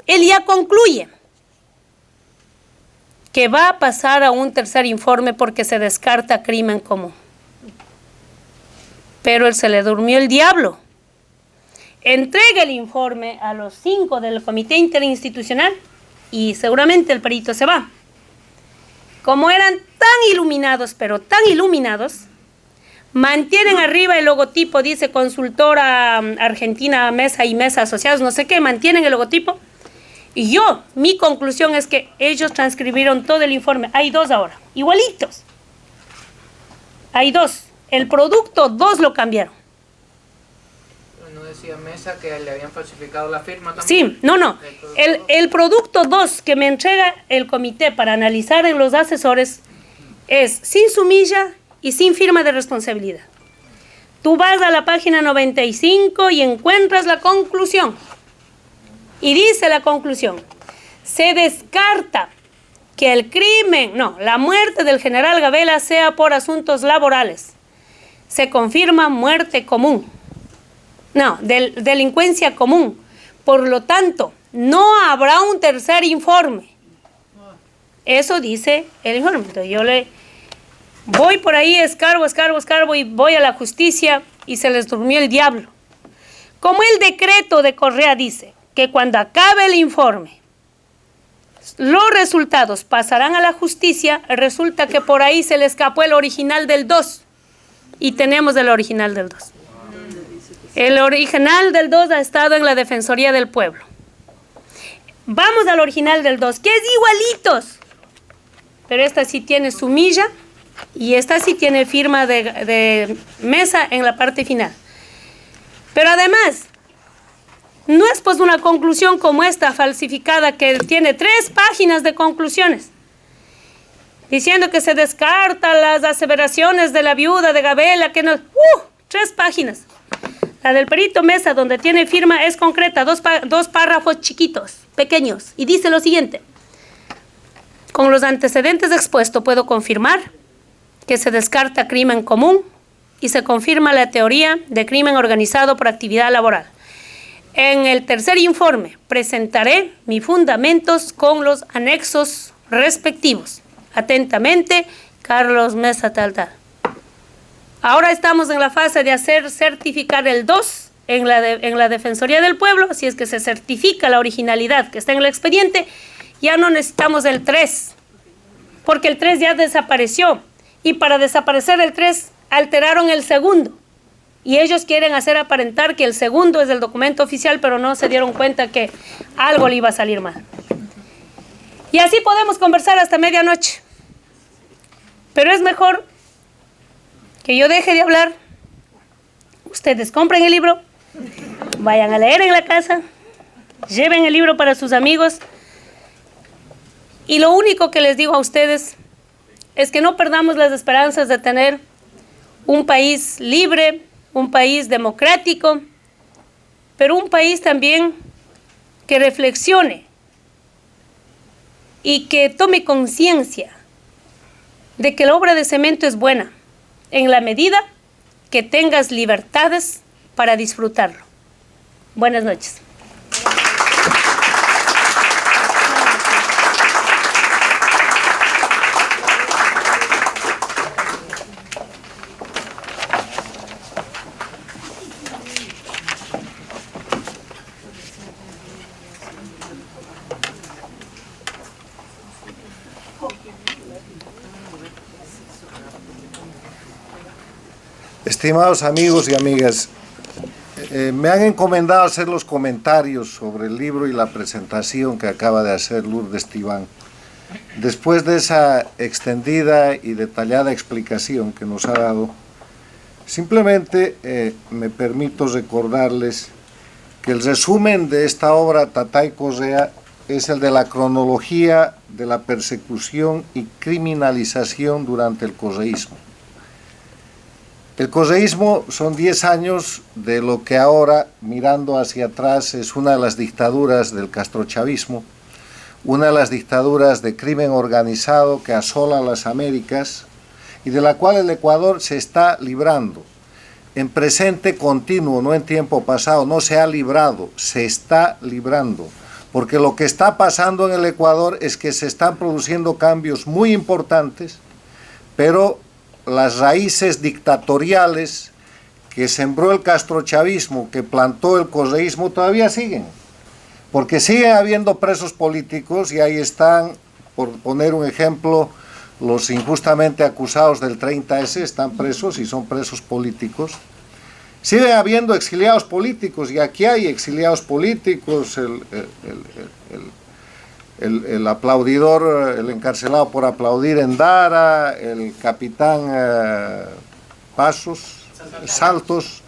él ya concluye que va a pasar a un tercer informe porque se descarta crimen común. Pero él se le durmió el diablo. Entrega el informe a los 5 del comité interinstitucional y seguramente el perito se va. Como eran tan iluminados, pero tan iluminados, mantienen arriba el logotipo, dice Consultora Argentina Mesa y Mesa Asociados, no sé qué, mantienen el logotipo. Y mi conclusión es que ellos transcribieron todo el informe. Hay dos ahora, igualitos. Hay dos. El producto 2 lo cambiaron. ¿No decía Mesa que le habían falsificado la firma también? Sí, no. El producto 2 que me entrega el comité para analizar en los asesores es sin sumilla y sin firma de responsabilidad. Tú vas a la página 95 y encuentras la conclusión. Y dice la conclusión, se descarta que el crimen, la muerte del general Gabela sea por asuntos laborales. Se confirma muerte común. Delincuencia común. Por lo tanto, no habrá un tercer informe. Eso dice el informe. Entonces yo voy por ahí, escarbo y voy a la justicia y se les durmió el diablo. Como el decreto de Correa dice que cuando acabe el informe, los resultados pasarán a la justicia, resulta que por ahí se le escapó el original del 2 y tenemos el original del 2. El original del 2 ha estado en la Defensoría del Pueblo. Vamos al original del 2, que es igualitos, pero esta sí tiene sumilla y esta sí tiene firma de Mesa en la parte final. Pero además, no es pues una conclusión como esta falsificada que tiene 3 páginas de conclusiones, diciendo que se descarta las aseveraciones de la viuda de Gabela, que no, 3 páginas. La del perito Mesa, donde tiene firma, es concreta, 2 párrafos chiquitos, pequeños, y dice lo siguiente: con los antecedentes expuestos puedo confirmar que se descarta crimen común y se confirma la teoría de crimen organizado por actividad laboral. En el tercer informe presentaré mis fundamentos con los anexos respectivos. Atentamente, Carlos Mesa tal. Ahora estamos en la fase de hacer certificar el 2 en la Defensoría del Pueblo. Si es que se certifica la originalidad que está en el expediente, ya no necesitamos el 3, porque el 3 ya desapareció. Y para desaparecer el 3, alteraron el segundo. Y ellos quieren hacer aparentar que el segundo es el documento oficial, pero no se dieron cuenta que algo le iba a salir mal. Y así podemos conversar hasta medianoche. Pero es mejor que yo deje de hablar. Ustedes compren el libro, vayan a leer en la casa, lleven el libro para sus amigos. Y lo único que les digo a ustedes es que no perdamos las esperanzas de tener un país libre, un país democrático, pero un país también que reflexione y que tome conciencia de que la obra de cemento es buena en la medida que tengas libertades para disfrutarlo. Buenas noches. Estimados amigos y amigas, me han encomendado hacer los comentarios sobre el libro y la presentación que acaba de hacer Lourdes Tibán. después de esa extendida y detallada explicación que nos ha dado, simplemente me permito recordarles que el resumen de esta obra Tatay Correa es el de la cronología de la persecución y criminalización durante el correísmo. El correísmo son 10 años de lo que ahora, mirando hacia atrás, es una de las dictaduras del castrochavismo, una de las dictaduras de crimen organizado que asola las Américas y de la cual el Ecuador se está librando. En presente continuo, no en tiempo pasado, no se ha librado, se está librando. Porque lo que está pasando en el Ecuador es que se están produciendo cambios muy importantes, pero las raíces dictatoriales que sembró el castrochavismo, que plantó el correísmo, todavía siguen. Porque sigue habiendo presos políticos y ahí están, por poner un ejemplo, los injustamente acusados del 30S están presos y son presos políticos. Sigue habiendo exiliados políticos y aquí hay exiliados políticos, el aplaudidor, el encarcelado por aplaudir en Dara, el capitán Saltos,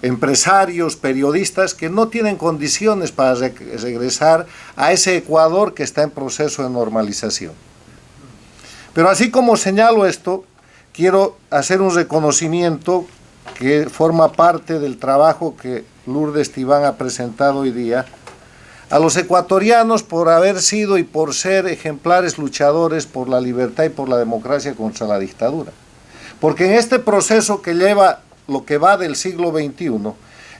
empresarios, periodistas que no tienen condiciones para regresar a ese Ecuador que está en proceso de normalización. Pero así como señalo esto, quiero hacer un reconocimiento que forma parte del trabajo que Lourdes Tibán ha presentado hoy día, a los ecuatorianos por haber sido y por ser ejemplares luchadores por la libertad y por la democracia contra la dictadura. Porque en este proceso que lleva lo que va del siglo XXI,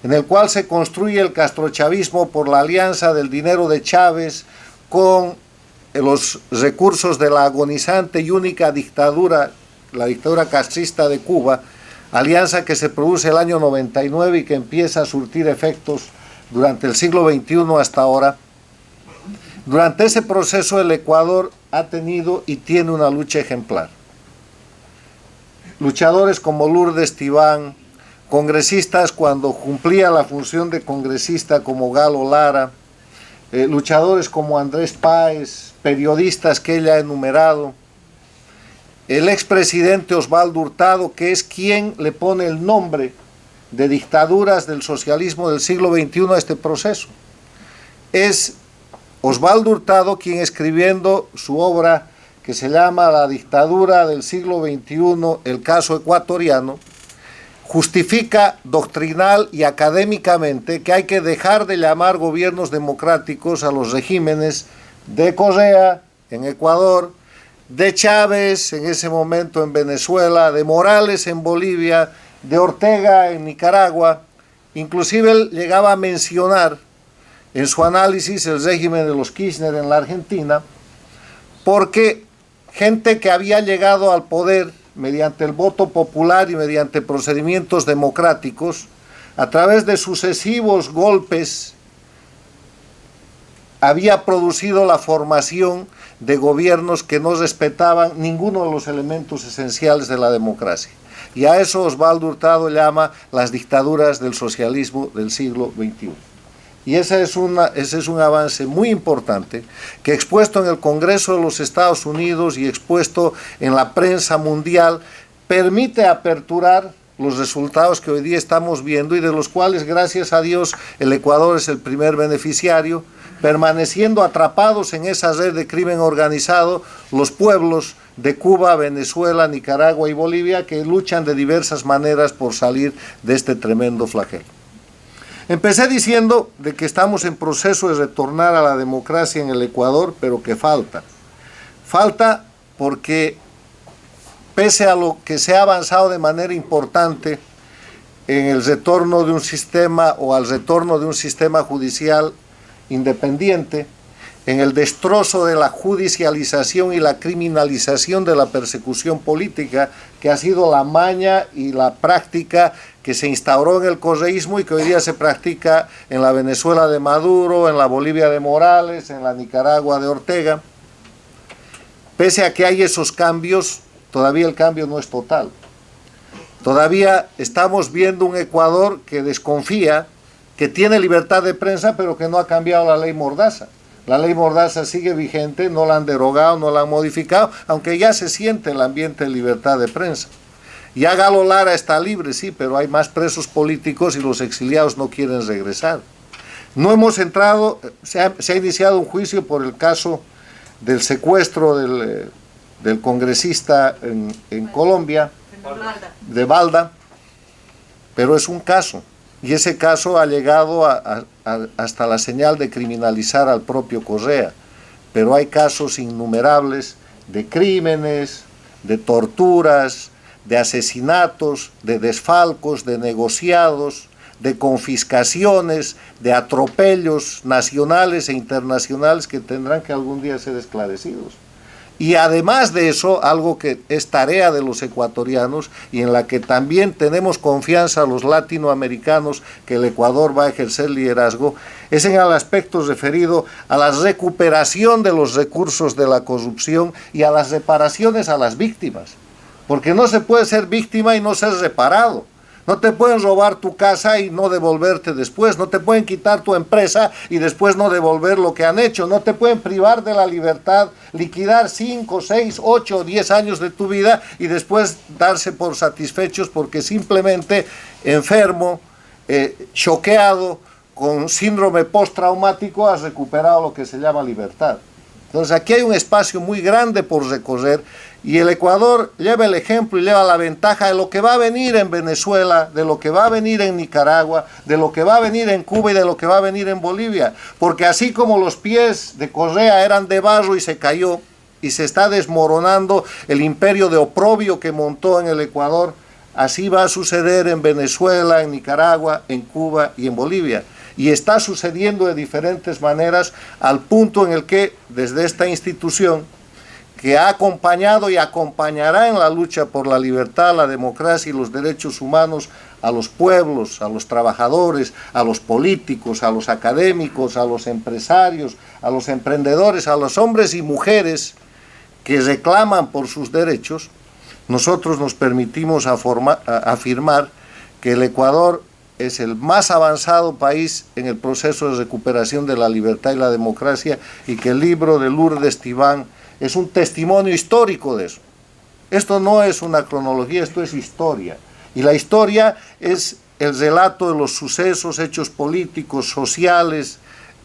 en el cual se construye el castrochavismo por la alianza del dinero de Chávez con los recursos de la agonizante y única dictadura, la dictadura castrista de Cuba, alianza que se produce el año 99 y que empieza a surtir efectos durante el siglo XXI hasta ahora. Durante ese proceso el Ecuador ha tenido y tiene una lucha ejemplar. Luchadores como Lourdes Tibán, congresistas cuando cumplía la función de congresista como Galo Lara, luchadores como Andrés Páez, periodistas que ella ha enumerado, el expresidente Osvaldo Hurtado, que es quien le pone el nombre de dictaduras del socialismo del siglo XXI a este proceso. Es Osvaldo Hurtado quien, escribiendo su obra que se llama La dictadura del siglo XXI, el caso ecuatoriano, justifica doctrinal y académicamente que hay que dejar de llamar gobiernos democráticos a los regímenes de Correa en Ecuador, de Chávez en ese momento en Venezuela, de Morales en Bolivia, de Ortega en Nicaragua. Inclusive él llegaba a mencionar en su análisis el régimen de los Kirchner en la Argentina, porque gente que había llegado al poder mediante el voto popular y mediante procedimientos democráticos, a través de sucesivos golpes, había producido la formación de gobiernos que no respetaban ninguno de los elementos esenciales de la democracia. Y a eso Osvaldo Hurtado llama las dictaduras del socialismo del siglo XXI. Y ese es un avance muy importante que, expuesto en el Congreso de los Estados Unidos y expuesto en la prensa mundial, permite aperturar los resultados que hoy día estamos viendo y de los cuales, gracias a Dios, el Ecuador es el primer beneficiario, permaneciendo atrapados en esa red de crimen organizado los pueblos de Cuba, Venezuela, Nicaragua y Bolivia, que luchan de diversas maneras por salir de este tremendo flagelo. Empecé diciendo de que estamos en proceso de retornar a la democracia en el Ecuador, pero que falta. Falta porque, pese a lo que se ha avanzado de manera importante en el retorno de un sistema o al retorno de un sistema judicial independiente, en el destrozo de la judicialización y la criminalización de la persecución política, que ha sido la maña y la práctica que se instauró en el correísmo y que hoy día se practica en la Venezuela de Maduro, en la Bolivia de Morales, en la Nicaragua de Ortega. Pese a que hay esos cambios, todavía el cambio no es total. Todavía estamos viendo un Ecuador que desconfía, que tiene libertad de prensa, pero que no ha cambiado la ley Mordaza. La ley Mordaza sigue vigente, no la han derogado, no la han modificado, aunque ya se siente el ambiente de libertad de prensa. Ya Galo Lara está libre, sí, pero hay más presos políticos y los exiliados no quieren regresar. No hemos entrado, se ha iniciado un juicio por el caso del secuestro del congresista en Colombia, de Balda, pero es un caso. Y ese caso ha llegado hasta la señal de criminalizar al propio Correa. Pero hay casos innumerables de crímenes, de torturas, de asesinatos, de desfalcos, de negociados, de confiscaciones, de atropellos nacionales e internacionales que tendrán que algún día ser esclarecidos. Y además de eso, algo que es tarea de los ecuatorianos y en la que también tenemos confianza los latinoamericanos que el Ecuador va a ejercer liderazgo, es en el aspecto referido a la recuperación de los recursos de la corrupción y a las reparaciones a las víctimas. Porque no se puede ser víctima y no ser reparado. No te pueden robar tu casa y no devolverte después. No te pueden quitar tu empresa y después no devolver lo que han hecho. No te pueden privar de la libertad, liquidar 5, 6, 8, 10 años de tu vida y después darse por satisfechos porque simplemente enfermo, choqueado, con síndrome postraumático has recuperado lo que se llama libertad. Entonces aquí hay un espacio muy grande por recorrer y el Ecuador lleva el ejemplo y lleva la ventaja de lo que va a venir en Venezuela, de lo que va a venir en Nicaragua, de lo que va a venir en Cuba y de lo que va a venir en Bolivia. Porque así como los pies de Correa eran de barro y se cayó y se está desmoronando el imperio de oprobio que montó en el Ecuador, así va a suceder en Venezuela, en Nicaragua, en Cuba y en Bolivia. Y está sucediendo de diferentes maneras al punto en el que desde esta institución que ha acompañado y acompañará en la lucha por la libertad, la democracia y los derechos humanos a los pueblos, a los trabajadores, a los políticos, a los académicos, a los empresarios, a los emprendedores, a los hombres y mujeres que reclaman por sus derechos, nosotros nos permitimos afirmar que el Ecuador es el más avanzado país en el proceso de recuperación de la libertad y la democracia y que el libro de Lourdes Tibán es un testimonio histórico de eso. Esto no es una cronología, esto es historia. Y la historia es el relato de los sucesos, hechos políticos, sociales,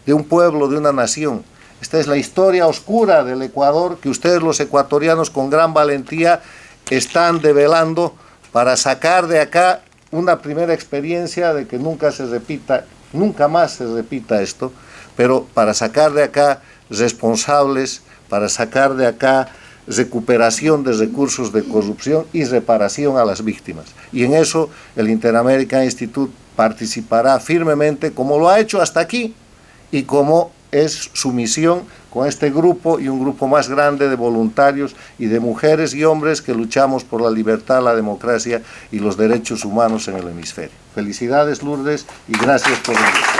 de un pueblo, de una nación. Esta es la historia oscura del Ecuador que ustedes los ecuatorianos con gran valentía están develando para sacar de acá una primera experiencia de que nunca más se repita esto, pero para sacar de acá responsables, para sacar de acá recuperación de recursos de corrupción y reparación a las víctimas. Y en eso el Interamerican Institute participará firmemente, como lo ha hecho hasta aquí, y como es su misión con este grupo y un grupo más grande de voluntarios y de mujeres y hombres que luchamos por la libertad, la democracia y los derechos humanos en el hemisferio. Felicidades, Lourdes, y gracias por venir.